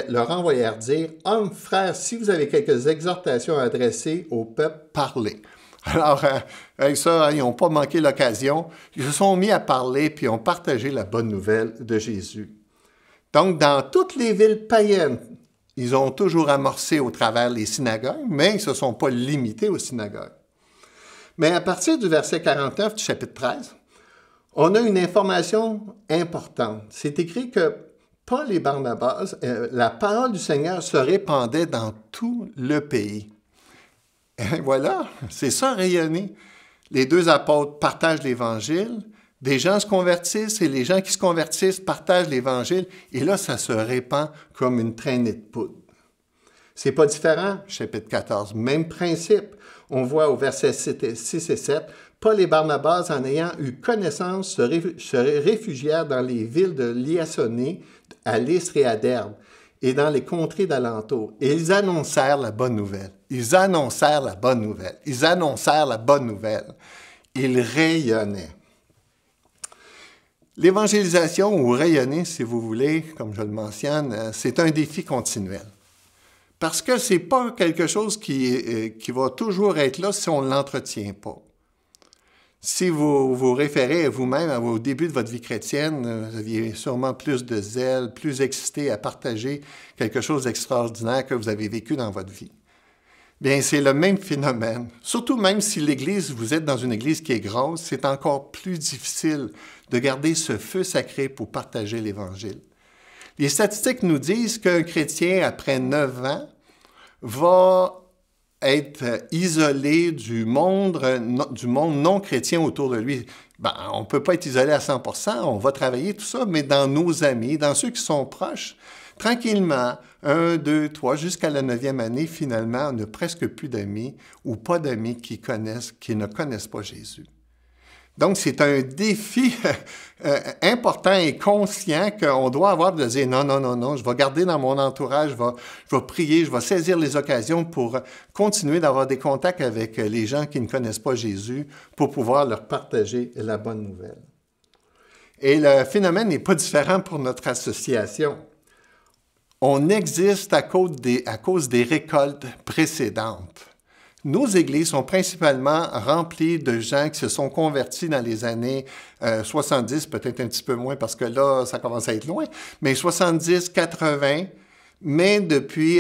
leur envoyèrent dire « Hommes, frères, si vous avez quelques exhortations à adresser au peuple, parlez. » Alors, avec ça, ils n'ont pas manqué l'occasion. Ils se sont mis à parler puis ont partagé la bonne nouvelle de Jésus. Donc, dans toutes les villes païennes, ils ont toujours amorcé au travers les synagogues, mais ils ne se sont pas limités aux synagogues. Mais à partir du verset 49 du chapitre 13, on a une information importante. C'est écrit que Paul et Barnabas, la parole du Seigneur se répandait dans tout le pays. Et voilà, c'est ça rayonner. Les deux apôtres partagent l'Évangile, des gens se convertissent et les gens qui se convertissent partagent l'Évangile et là, ça se répand comme une traînée de poudre. C'est pas différent, chapitre 14, même principe. On voit au verset 6 et 7, Paul et Barnabas, en ayant eu connaissance, se réfugièrent dans les villes de Liasoné, à Lystre et à Derbe, et dans les contrées d'alentour. Et ils annoncèrent la bonne nouvelle. Ils annoncèrent la bonne nouvelle. Ils annoncèrent la bonne nouvelle. Ils rayonnaient. L'évangélisation, ou rayonner, si vous voulez, comme je le mentionne, c'est un défi continuel. Parce que ce n'est pas quelque chose qui va toujours être là si on ne l'entretient pas. Si vous vous référez vous-même au début de votre vie chrétienne, vous aviez sûrement plus de zèle, plus excité à partager quelque chose d'extraordinaire que vous avez vécu dans votre vie. Bien, c'est le même phénomène. Surtout même si l'Église, vous êtes dans une Église qui est grosse, c'est encore plus difficile de garder ce feu sacré pour partager l'Évangile. Les statistiques nous disent qu'un chrétien, après 9 ans, va être isolé du monde non chrétien autour de lui. Ben, on ne peut pas être isolé à 100%, on va travailler tout ça, mais dans nos amis, dans ceux qui sont proches, tranquillement, 1, 2, 3, jusqu'à la 9e année, finalement, on n'a presque plus d'amis ou pas d'amis qui ne connaissent pas Jésus. Donc, c'est un défi important et conscient qu'on doit avoir de dire non, je vais garder dans mon entourage, je vais prier, je vais saisir les occasions pour continuer d'avoir des contacts avec les gens qui ne connaissent pas Jésus pour pouvoir leur partager la bonne nouvelle. Et le phénomène n'est pas différent pour notre association. On existe à cause des récoltes précédentes. Nos églises sont principalement remplies de gens qui se sont convertis dans les années 70, peut-être un petit peu moins parce que là, ça commence à être loin, mais 70, 80, mais depuis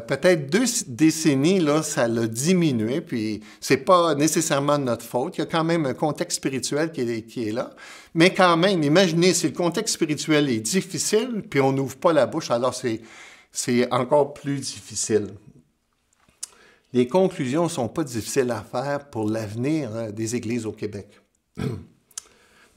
peut-être 2 décennies, là, ça l'a diminué, puis c'est pas nécessairement de notre faute. Il y a quand même un contexte spirituel qui est là, mais quand même, imaginez, si le contexte spirituel est difficile, puis on n'ouvre pas la bouche, alors c'est encore plus difficile. Les conclusions ne sont pas difficiles à faire pour l'avenir des églises au Québec.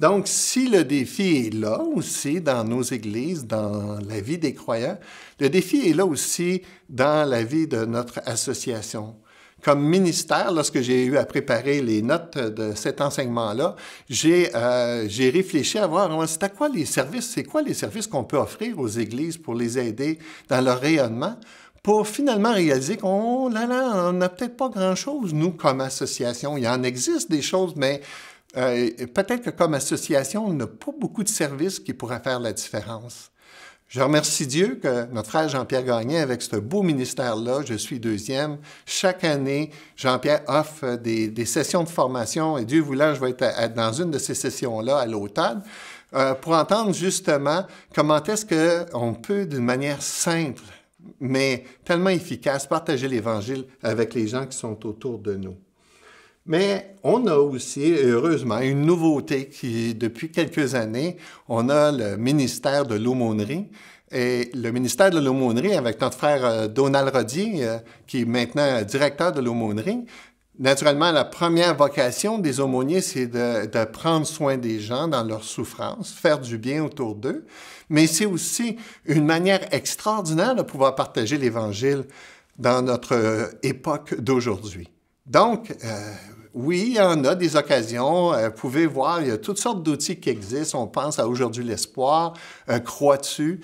Donc, si le défi est là aussi dans nos églises, dans la vie des croyants, le défi est là aussi dans la vie de notre association. Comme ministère, lorsque j'ai eu à préparer les notes de cet enseignement-là, j'ai réfléchi à voir c'est quoi les services qu'on peut offrir aux églises pour les aider dans leur rayonnement, pour finalement réaliser qu'on n'a peut-être pas grand-chose, nous, comme association. Il en existe des choses, mais peut-être que comme association, on n'a pas beaucoup de services qui pourraient faire la différence. Je remercie Dieu que notre frère Jean-Pierre Gagné, avec ce beau ministère-là, je suis 2e. Chaque année, Jean-Pierre offre des sessions de formation, et Dieu voulant, je vais être dans une de ces sessions-là à l'automne, pour entendre justement comment est-ce qu'on peut, d'une manière simple, mais tellement efficace, partager l'Évangile avec les gens qui sont autour de nous. Mais on a aussi, heureusement, une nouveauté qui, depuis quelques années, on a le ministère de l'aumônerie. Et le ministère de l'aumônerie, avec notre frère Donald Rodier, qui est maintenant directeur de l'aumônerie, naturellement, la première vocation des aumôniers, c'est de prendre soin des gens dans leur souffrance, faire du bien autour d'eux. Mais c'est aussi une manière extraordinaire de pouvoir partager l'Évangile dans notre époque d'aujourd'hui. Donc, oui, il y en a des occasions. Vous pouvez voir, il y a toutes sortes d'outils qui existent. On pense à Aujourd'hui l'Espoir, Croix-dessus.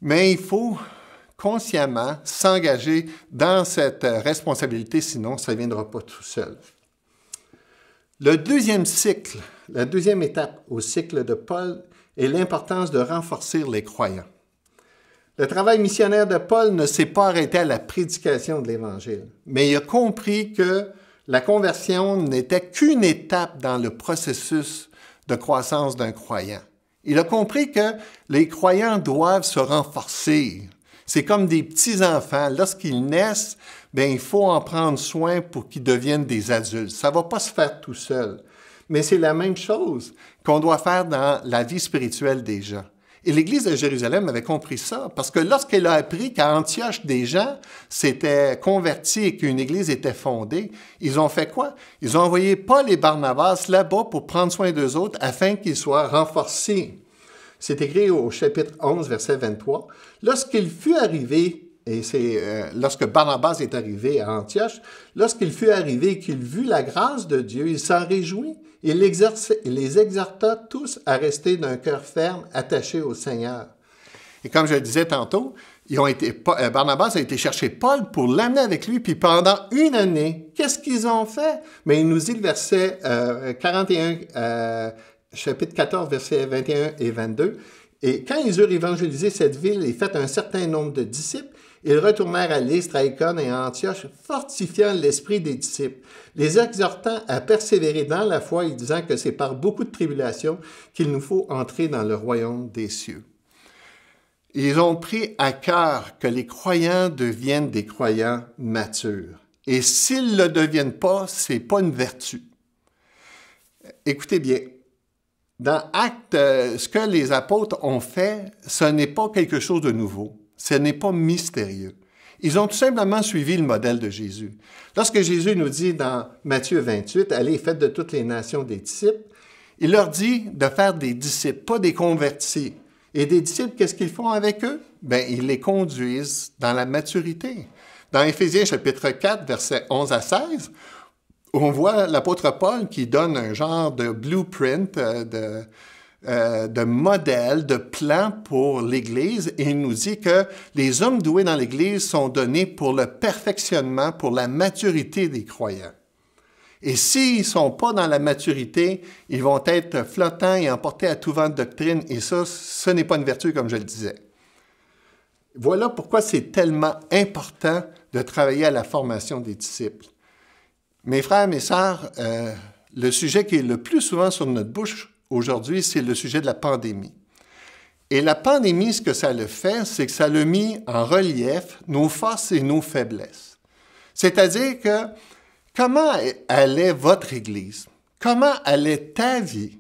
Mais il faut consciemment s'engager dans cette responsabilité, sinon ça ne viendra pas tout seul. Le deuxième cycle, la deuxième étape au cycle de Paul et l'importance de renforcer les croyants. Le travail missionnaire de Paul ne s'est pas arrêté à la prédication de l'Évangile, mais il a compris que la conversion n'était qu'une étape dans le processus de croissance d'un croyant. Il a compris que les croyants doivent se renforcer. C'est comme des petits-enfants. Lorsqu'ils naissent, bien, il faut en prendre soin pour qu'ils deviennent des adultes. Ça ne va pas se faire tout seul. Mais c'est la même chose qu'on doit faire dans la vie spirituelle des gens. Et l'Église de Jérusalem avait compris ça, parce que lorsqu'elle a appris qu'à Antioche, des gens s'étaient convertis et qu'une Église était fondée, ils ont fait quoi? Ils ont envoyé Paul et Barnabas là-bas pour prendre soin d'eux autres afin qu'ils soient renforcés. C'est écrit au chapitre 11, verset 23. Lorsqu'il fut arrivé, et c'est lorsque Barnabas est arrivé à Antioche, lorsqu'il fut arrivé et qu'il vit la grâce de Dieu, il s'en réjouit. Il les exhorta tous à rester d'un cœur ferme, attachés au Seigneur. Et comme je le disais tantôt, Barnabas a été chercher Paul pour l'amener avec lui, puis pendant une année, qu'est-ce qu'ils ont fait? Mais il nous dit le verset 41, chapitre 14, versets 21 et 22. « Et quand ils eurent évangélisé cette ville et fait un certain nombre de disciples, ils retournèrent à Lystre, à Icône et à Antioche, fortifiant l'esprit des disciples, les exhortant à persévérer dans la foi et disant que c'est par beaucoup de tribulations qu'il nous faut entrer dans le royaume des cieux. » Ils ont pris à cœur que les croyants deviennent des croyants matures. Et s'ils ne le deviennent pas, ce n'est pas une vertu. Écoutez bien, dans Actes, ce que les apôtres ont fait, ce n'est pas quelque chose de nouveau. Ce n'est pas mystérieux. Ils ont tout simplement suivi le modèle de Jésus. Lorsque Jésus nous dit dans Matthieu 28, « Allez, faites de toutes les nations des disciples », il leur dit de faire des disciples, pas des convertis. Et des disciples, qu'est-ce qu'ils font avec eux? Bien, ils les conduisent dans la maturité. Dans Éphésiens chapitre 4, versets 11 à 16, on voit l'apôtre Paul qui donne un genre de blueprint, de modèle, de plan pour l'Église, et il nous dit que les hommes doués dans l'Église sont donnés pour le perfectionnement, pour la maturité des croyants. Et s'ils ne sont pas dans la maturité, ils vont être flottants et emportés à tout vent de doctrine, et ça, ce n'est pas une vertu, comme je le disais. Voilà pourquoi c'est tellement important de travailler à la formation des disciples. Mes frères, mes sœurs, le sujet qui est le plus souvent sur notre bouche aujourd'hui, c'est le sujet de la pandémie. Et la pandémie, ce que ça le fait, c'est que ça l'a mis en relief nos forces et nos faiblesses. C'est-à-dire que comment allait votre Église? Comment allait ta vie?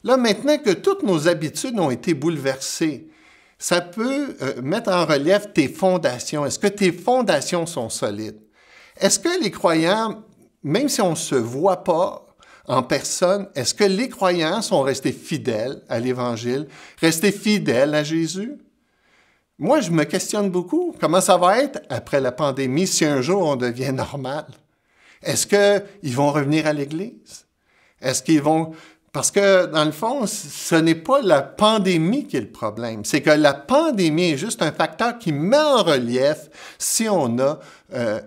Là, maintenant que toutes nos habitudes ont été bouleversées, ça peut mettre en relief tes fondations. Est-ce que tes fondations sont solides? Est-ce que les croyants, même si on ne se voit pas en personne, est-ce que les croyants sont restés fidèles à l'Évangile, restés fidèles à Jésus? Moi, je me questionne beaucoup. Comment ça va être après la pandémie si un jour on devient normal? Est-ce qu'ils vont revenir à l'Église? Est-ce qu'ils vont... Parce que, dans le fond, ce n'est pas la pandémie qui est le problème. C'est que la pandémie est juste un facteur qui met en relief si on a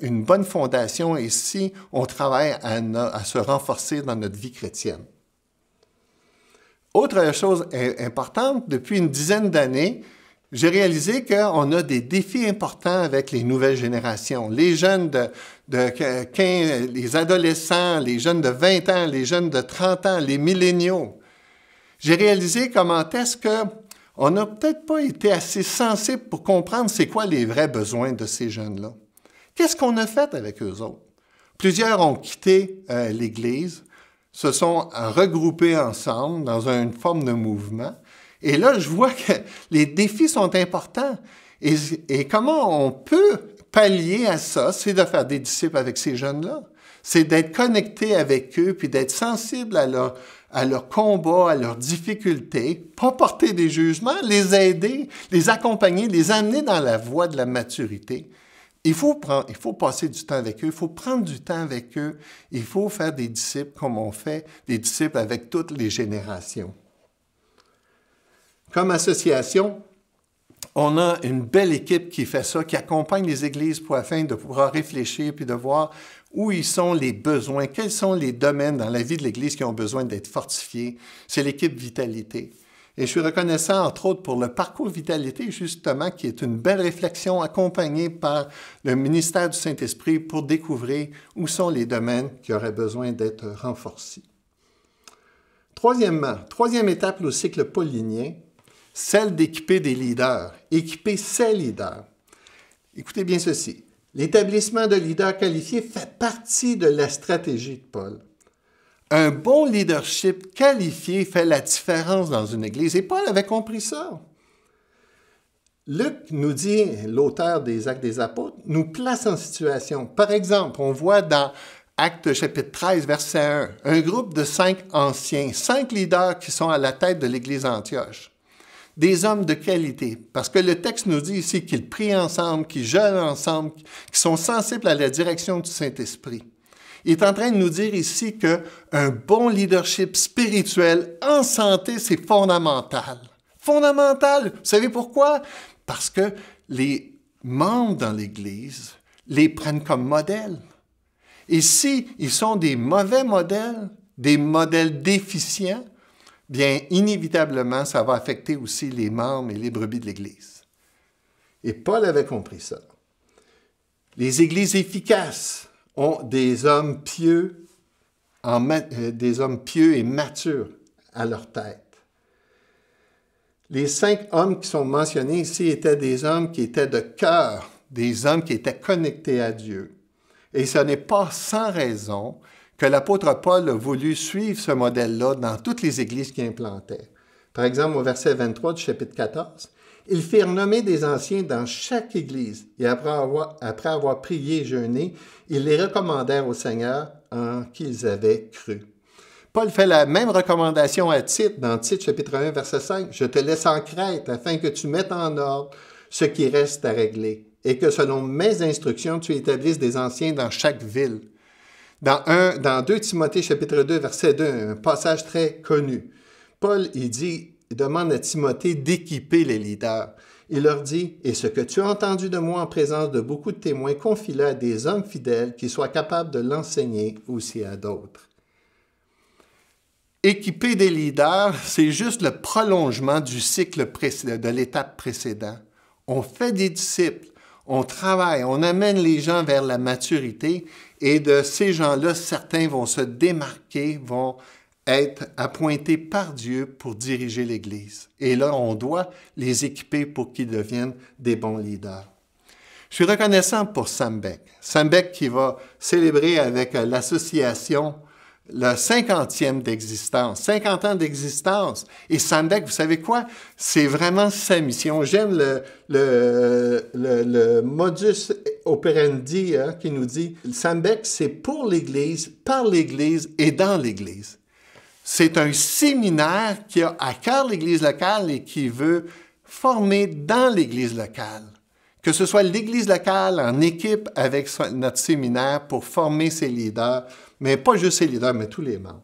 une bonne fondation et si on travaille à se renforcer dans notre vie chrétienne. Autre chose importante, depuis une dizaine d'années, j'ai réalisé qu'on a des défis importants avec les nouvelles générations. Les jeunes de 15, les adolescents, les jeunes de 20 ans, les jeunes de 30 ans, les milléniaux. J'ai réalisé comment est-ce qu'on n'a peut-être pas été assez sensible pour comprendre c'est quoi les vrais besoins de ces jeunes-là. Qu'est-ce qu'on a fait avec eux autres? Plusieurs ont quitté l'Église, se sont regroupés ensemble dans une forme de mouvement. Et là, je vois que les défis sont importants. Et comment on peut pallier à ça, c'est de faire des disciples avec ces jeunes-là. C'est d'être connecté avec eux, puis d'être sensible à leur combat, à leurs difficultés, pas porter des jugements, les aider, les accompagner, les amener dans la voie de la maturité. Il faut passer du temps avec eux, il faut prendre du temps avec eux, il faut faire des disciples comme on fait des disciples avec toutes les générations. Comme association, on a une belle équipe qui fait ça, qui accompagne les églises afin de pouvoir réfléchir puis de voir où ils sont les besoins, quels sont les domaines dans la vie de l'église qui ont besoin d'être fortifiés. C'est l'équipe Vitalité. Et je suis reconnaissant, entre autres, pour le parcours Vitalité, justement, qui est une belle réflexion accompagnée par le ministère du Saint-Esprit pour découvrir où sont les domaines qui auraient besoin d'être renforcés. Troisièmement, troisième étape au cycle paulinien, celle d'équiper des leaders, équiper ses leaders. Écoutez bien ceci. L'établissement de leaders qualifiés fait partie de la stratégie de Paul. Un bon leadership qualifié fait la différence dans une église. Et Paul avait compris ça. Luc nous dit, l'auteur des Actes des Apôtres, nous place en situation. Par exemple, on voit dans Actes chapitre 13, verset 1, un groupe de 5 anciens, 5 leaders qui sont à la tête de l'église d'Antioche. Des hommes de qualité, parce que le texte nous dit ici qu'ils prient ensemble, qu'ils jeûnent ensemble, qu'ils sont sensibles à la direction du Saint-Esprit. Il est en train de nous dire ici qu'un bon leadership spirituel en santé, c'est fondamental. Fondamental! Vous savez pourquoi? Parce que les membres dans l'Église les prennent comme modèles. Et si ils sont des mauvais modèles, des modèles déficients, bien, inévitablement, ça va affecter aussi les membres et les brebis de l'Église. Et Paul avait compris ça. Les églises efficaces ont des hommes pieux, et matures à leur tête. Les 5 hommes qui sont mentionnés ici étaient des hommes qui étaient de cœur, des hommes qui étaient connectés à Dieu. Et ce n'est pas sans raison que l'apôtre Paul a voulu suivre ce modèle-là dans toutes les églises qu'il implantait. Par exemple, au verset 23 du chapitre 14, « Ils firent nommer des anciens dans chaque église, et après avoir prié et jeûné, ils les recommandèrent au Seigneur en qui ils avaient cru. » Paul fait la même recommandation à Tite, dans Tite chapitre 1, verset 5, « Je te laisse en Crète, afin que tu mettes en ordre ce qui reste à régler, et que selon mes instructions, tu établisses des anciens dans chaque ville. » Dans 2 Timothée chapitre 2, verset 2, un passage très connu, Paul, il demande à Timothée d'équiper les leaders. Il leur dit, « Et ce que tu as entendu de moi en présence de beaucoup de témoins, confie-le à des hommes fidèles qui soient capables de l'enseigner aussi à d'autres. » Équiper des leaders, c'est juste le prolongement du cycle précédent, de l'étape précédente. On fait des disciples, on travaille, on amène les gens vers la maturité et de ces gens-là, certains vont se démarquer, vont être appointés par Dieu pour diriger l'Église. Et là, on doit les équiper pour qu'ils deviennent des bons leaders. Je suis reconnaissant pour Sam Beck. Sam Beck qui va célébrer avec l'association le 50e d'existence, 50 ans d'existence. Et Sam Beck, vous savez quoi? C'est vraiment sa mission. J'aime le modus operandi qui nous dit, Sam Beck, c'est pour l'Église, par l'Église et dans l'Église. C'est un séminaire qui a à cœur l'Église locale et qui veut former dans l'Église locale. Que ce soit l'Église locale en équipe avec notre séminaire pour former ses leaders, mais pas juste ses leaders, mais tous les membres.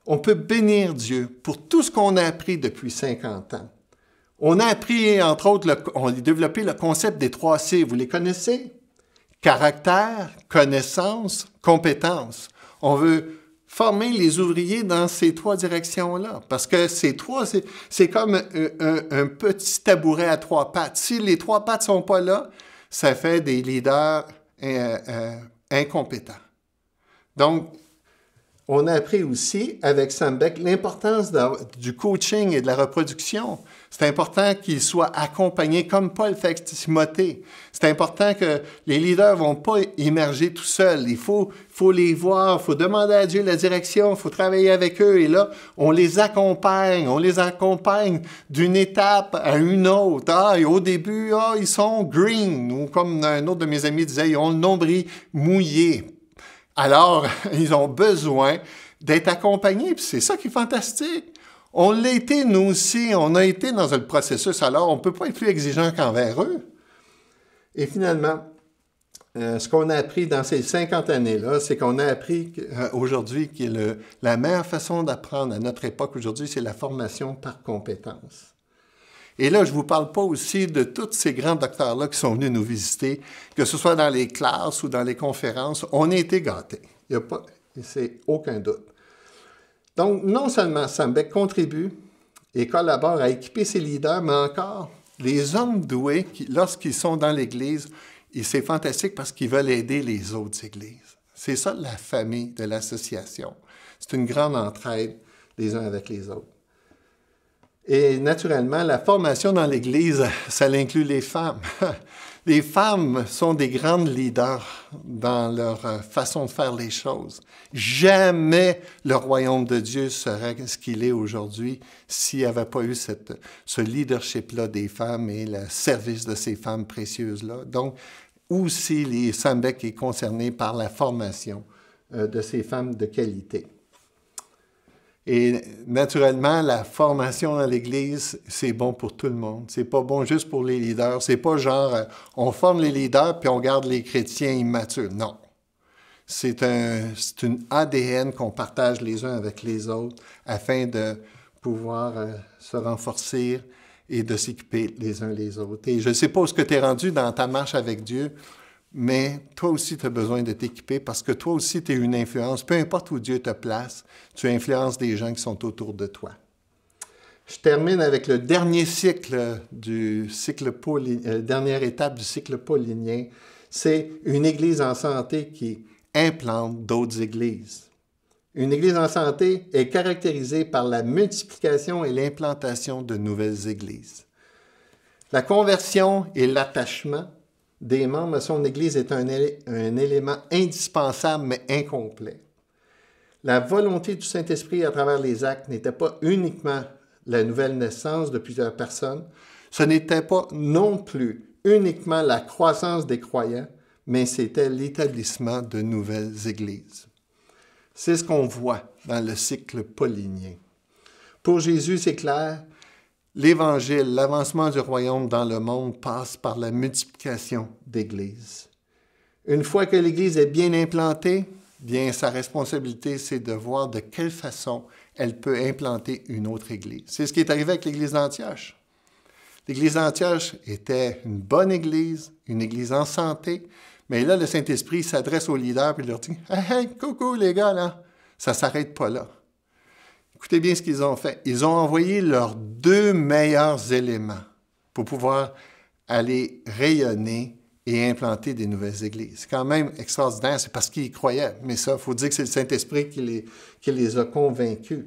On peut bénir Dieu pour tout ce qu'on a appris depuis 50 ans. On a appris, entre autres, on a développé le concept des 3 C. Vous les connaissez? Caractère, connaissance, compétence. On veut former les ouvriers dans ces 3 directions-là. Parce que ces 3, c'est comme un petit tabouret à 3 pattes. Si les 3 pattes ne sont pas là, ça fait des leaders incompétents. Donc, on a appris aussi avec Sam Beck l'importance du coaching et de la reproduction. C'est important qu'ils soient accompagnés comme Paul fait avec Timothée. C'est important que les leaders ne vont pas émerger tout seuls. Il faut les voir, il faut demander à Dieu la direction, il faut travailler avec eux. Et là, on les accompagne d'une étape à une autre. Et au début, ils sont green, ou comme un autre de mes amis disait, ils ont le nombril mouillé. Alors, ils ont besoin d'être accompagnés, puis c'est ça qui est fantastique. On l'a été, nous aussi, on a été dans un processus, alors on ne peut pas être plus exigeant qu'envers eux. Et finalement, ce qu'on a appris dans ces 50 années-là, c'est qu'on a appris aujourd'hui que la meilleure façon d'apprendre à notre époque aujourd'hui, c'est la formation par compétence. Et là, je ne vous parle pas aussi de tous ces grands docteurs-là qui sont venus nous visiter, que ce soit dans les classes ou dans les conférences, on a été gâtés. Il n'y a pas, c'est aucun doute. Donc, non seulement Sam Beck contribue et collabore à équiper ses leaders, mais encore, les hommes doués, lorsqu'ils sont dans l'Église, et c'est fantastique parce qu'ils veulent aider les autres églises. C'est ça la famille de l'association. C'est une grande entraide les uns avec les autres. Et naturellement, la formation dans l'Église, ça inclut les femmes. Les femmes sont des grandes leaders dans leur façon de faire les choses. Jamais le royaume de Dieu serait ce qu'il est aujourd'hui s'il n'y avait pas eu ce leadership-là des femmes et le service de ces femmes précieuses-là. Donc, aussi, les Sambec est concerné par la formation de ces femmes de qualité. Et naturellement, la formation dans l'Église, c'est bon pour tout le monde. C'est pas bon juste pour les leaders. C'est pas genre, on forme les leaders puis on garde les chrétiens immatures. Non. C'est une ADN qu'on partage les uns avec les autres afin de pouvoir se renforcer et de s'équiper les uns les autres. Et je ne sais pas où est-ce que tu es rendu dans ta marche avec Dieu, mais toi aussi, tu as besoin de t'équiper parce que toi aussi, tu es une influence. Peu importe où Dieu te place, tu influences des gens qui sont autour de toi. Je termine avec le dernier cycle dernière étape du cycle paulinien. C'est une Église en santé qui implante d'autres églises. Une Église en santé est caractérisée par la multiplication et l'implantation de nouvelles églises. La conversion et l'attachement des membres à son Église est un élément indispensable mais incomplet. La volonté du Saint-Esprit à travers les actes n'était pas uniquement la nouvelle naissance de plusieurs personnes, ce n'était pas non plus uniquement la croissance des croyants, mais c'était l'établissement de nouvelles églises. C'est ce qu'on voit dans le cycle paulinien. Pour Jésus, c'est clair, l'Évangile, l'avancement du royaume dans le monde passe par la multiplication d'églises. Une fois que l'Église est bien implantée, bien sa responsabilité, c'est de voir de quelle façon elle peut implanter une autre Église. C'est ce qui est arrivé avec l'Église d'Antioche. L'Église d'Antioche était une bonne Église, une Église en santé, mais là, le Saint-Esprit s'adresse aux leaders et leur dit « Hey, coucou les gars, là, ça ne s'arrête pas là. » Écoutez bien ce qu'ils ont fait. Ils ont envoyé leurs 2 meilleurs éléments pour pouvoir aller rayonner et implanter des nouvelles églises. C'est quand même extraordinaire, c'est parce qu'ils y croyaient. Mais ça, il faut dire que c'est le Saint-Esprit qui les a convaincus.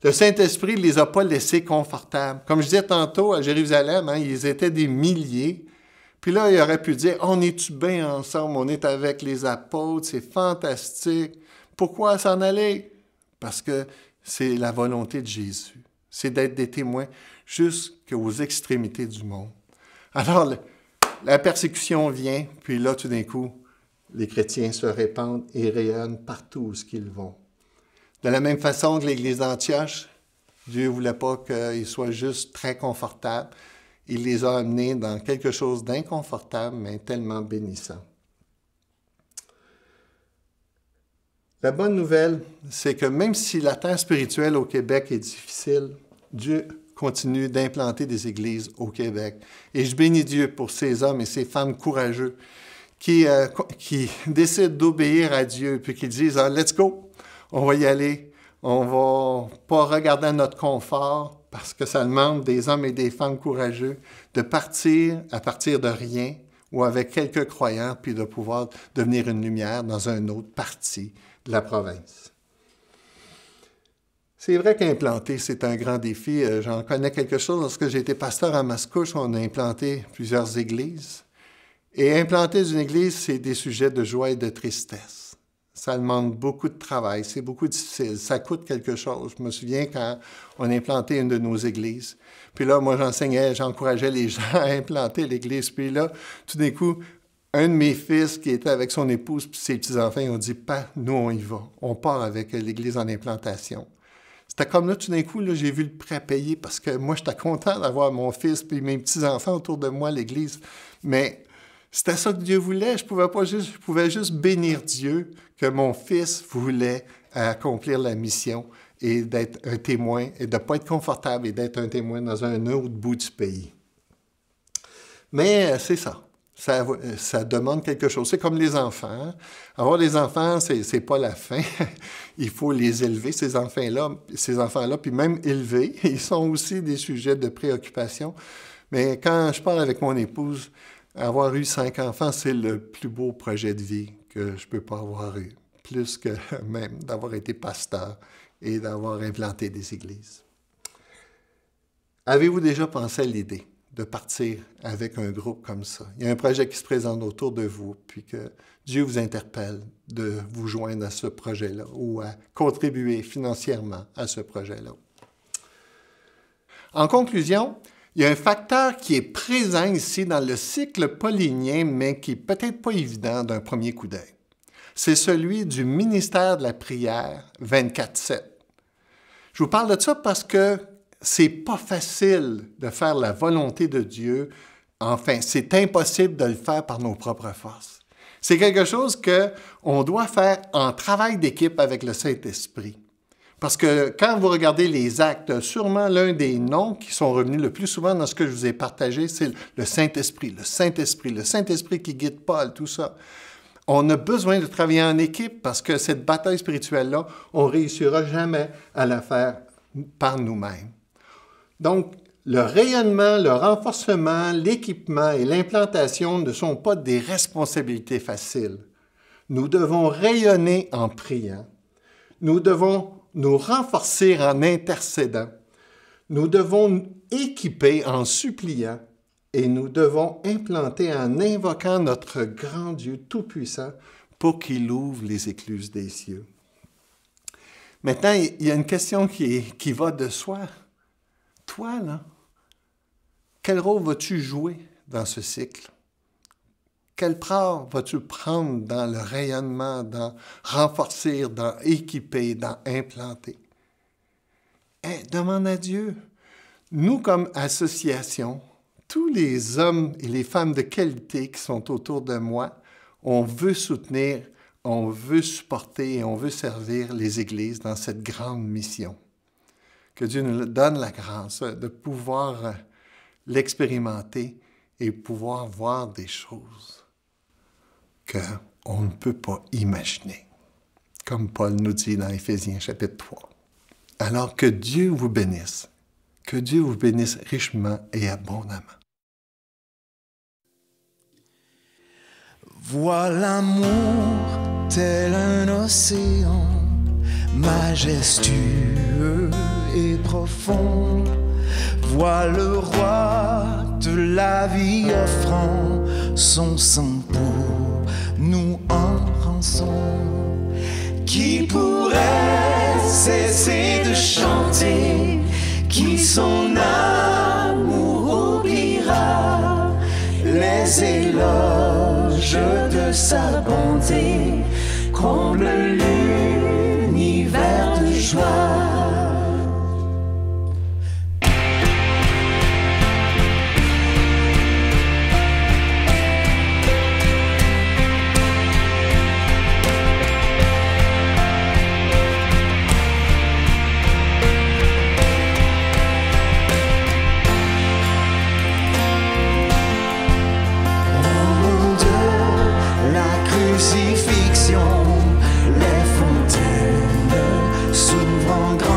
Le Saint-Esprit ne les a pas laissés confortables. Comme je disais tantôt, à Jérusalem, ils étaient des milliers. Puis là, il aurait pu dire, on est-tu bien ensemble, on est avec les apôtres, c'est fantastique. Pourquoi s'en aller? Parce que c'est la volonté de Jésus. C'est d'être des témoins jusqu'aux extrémités du monde. Alors, la persécution vient, puis là, tout d'un coup, les chrétiens se répandent et rayonnent partout où ils vont. De la même façon que l'Église d'Antioche, Dieu ne voulait pas qu'ils soient juste très confortables. Il les a amenés dans quelque chose d'inconfortable, mais tellement bénissant. La bonne nouvelle, c'est que même si la terre spirituelle au Québec est difficile, Dieu continue d'implanter des églises au Québec. Et je bénis Dieu pour ces hommes et ces femmes courageux qui décident d'obéir à Dieu, puis qui disent « Let's go, on va y aller, on va pas regarder à notre confort », parce que ça demande des hommes et des femmes courageux de partir à partir de rien ou avec quelques croyants, puis de pouvoir devenir une lumière dans une autre partie de la province. C'est vrai qu'implanter, c'est un grand défi. J'en connais quelque chose. Lorsque j'ai été pasteur à Mascouche, on a implanté plusieurs églises. Et implanter une église, c'est des sujets de joie et de tristesse. Ça demande beaucoup de travail, c'est beaucoup difficile, ça coûte quelque chose. Je me souviens quand on a implanté une de nos églises. Puis là, moi, j'encourageais les gens à implanter l'église. Puis là, tout d'un coup, un de mes fils qui était avec son épouse puis ses petits-enfants, ils ont dit « Pas, nous, on y va. On part avec l'église en implantation. » C'était comme là, tout d'un coup, là, j'ai vu le prêt payer parce que moi, j'étais content d'avoir mon fils puis mes petits-enfants autour de moi à l'église. Mais c'était ça que Dieu voulait. Je pouvais juste bénir Dieu que mon fils voulait accomplir la mission et d'être un témoin et de ne pas être confortable et d'être un témoin dans un autre bout du pays. Mais c'est ça. Ça demande quelque chose. C'est comme les enfants. Hein? Avoir des enfants, c'est pas la fin. Il faut les élever, ces enfants-là, puis même élever. Ils sont aussi des sujets de préoccupation. Mais quand je parle avec mon épouse, avoir eu 5 enfants, c'est le plus beau projet de vie que je peux pas avoir eu. Plus que même d'avoir été pasteur et d'avoir implanté des églises. Avez-vous déjà pensé à l'idée de partir avec un groupe comme ça? Il y a un projet qui se présente autour de vous, puis que Dieu vous interpelle de vous joindre à ce projet-là ou à contribuer financièrement à ce projet-là. En conclusion, il y a un facteur qui est présent ici dans le cycle paulinien, mais qui n'est peut-être pas évident d'un premier coup d'œil. C'est celui du ministère de la prière 24/7. Je vous parle de ça parce que c'est pas facile de faire la volonté de Dieu. Enfin, c'est impossible de le faire par nos propres forces. C'est quelque chose qu'on doit faire en travail d'équipe avec le Saint-Esprit. Parce que quand vous regardez les actes, sûrement l'un des noms qui sont revenus le plus souvent dans ce que je vous ai partagé, c'est le Saint-Esprit, le Saint-Esprit, le Saint-Esprit qui guide Paul, tout ça. On a besoin de travailler en équipe parce que cette bataille spirituelle-là, on ne réussira jamais à la faire par nous-mêmes. Donc, le rayonnement, le renforcement, l'équipement et l'implantation ne sont pas des responsabilités faciles. Nous devons rayonner en priant. Nous devons nous renforcer en intercédant. Nous devons équiper en suppliant et nous devons implanter en invoquant notre grand Dieu Tout-Puissant pour qu'il ouvre les écluses des cieux. Maintenant, il y a une question qui va de soi. Toi, là, quel rôle vas-tu jouer dans ce cycle? Quelle part vas-tu prendre dans le rayonnement, dans renforcer, dans équiper, dans implanter? Demande à Dieu. Nous, comme association, tous les hommes et les femmes de qualité qui sont autour de moi, on veut soutenir, on veut supporter et on veut servir les églises dans cette grande mission. Que Dieu nous donne la grâce de pouvoir l'expérimenter et pouvoir voir des choses qu'on ne peut pas imaginer. Comme Paul nous dit dans Éphésiens chapitre 3. Alors que Dieu vous bénisse richement et abondamment. Vois l'amour tel un océan, majestueux et profond. Vois le roi de la vie offrant son sang pour nous en rançon. Qui pourrait cesser de chanter, qui son amour oubliera, les éloges de sa bonté comble l'univers de joie. Crucifixion, les fontaines s'ouvrent en grand.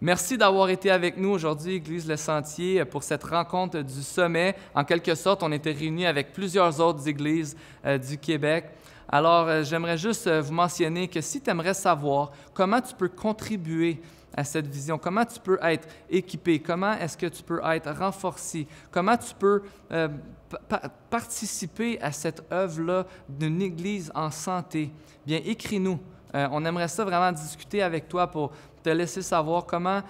Merci d'avoir été avec nous aujourd'hui, Église Le Sentier, pour cette rencontre du sommet. En quelque sorte, on était réunis avec plusieurs autres églises du Québec. Alors, j'aimerais juste vous mentionner que si tu aimerais savoir comment tu peux contribuer à cette vision, comment tu peux être équipé, comment est-ce que tu peux être renforcé, comment tu peux participer à cette œuvre-là d'une Église en santé, bien, écris-nous. On aimerait ça vraiment discuter avec toi pour te laisser savoir comment,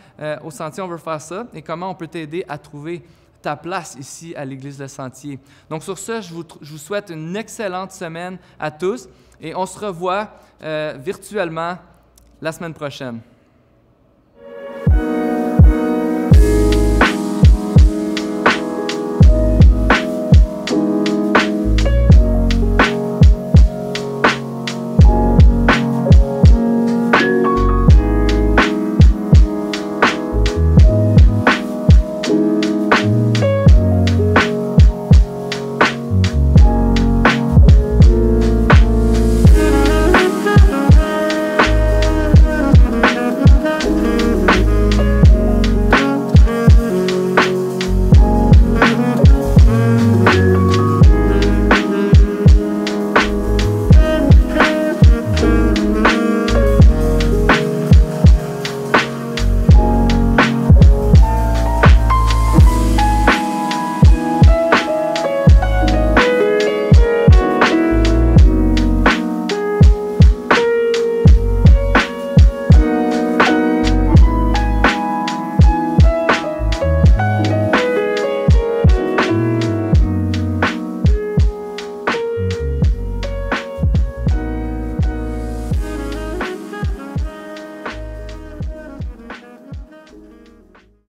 au Sentier, on veut faire ça et comment on peut t'aider à trouver ta place ici à l'Église Le Sentier. Donc, sur ce, je vous souhaite une excellente semaine à tous et on se revoit virtuellement la semaine prochaine.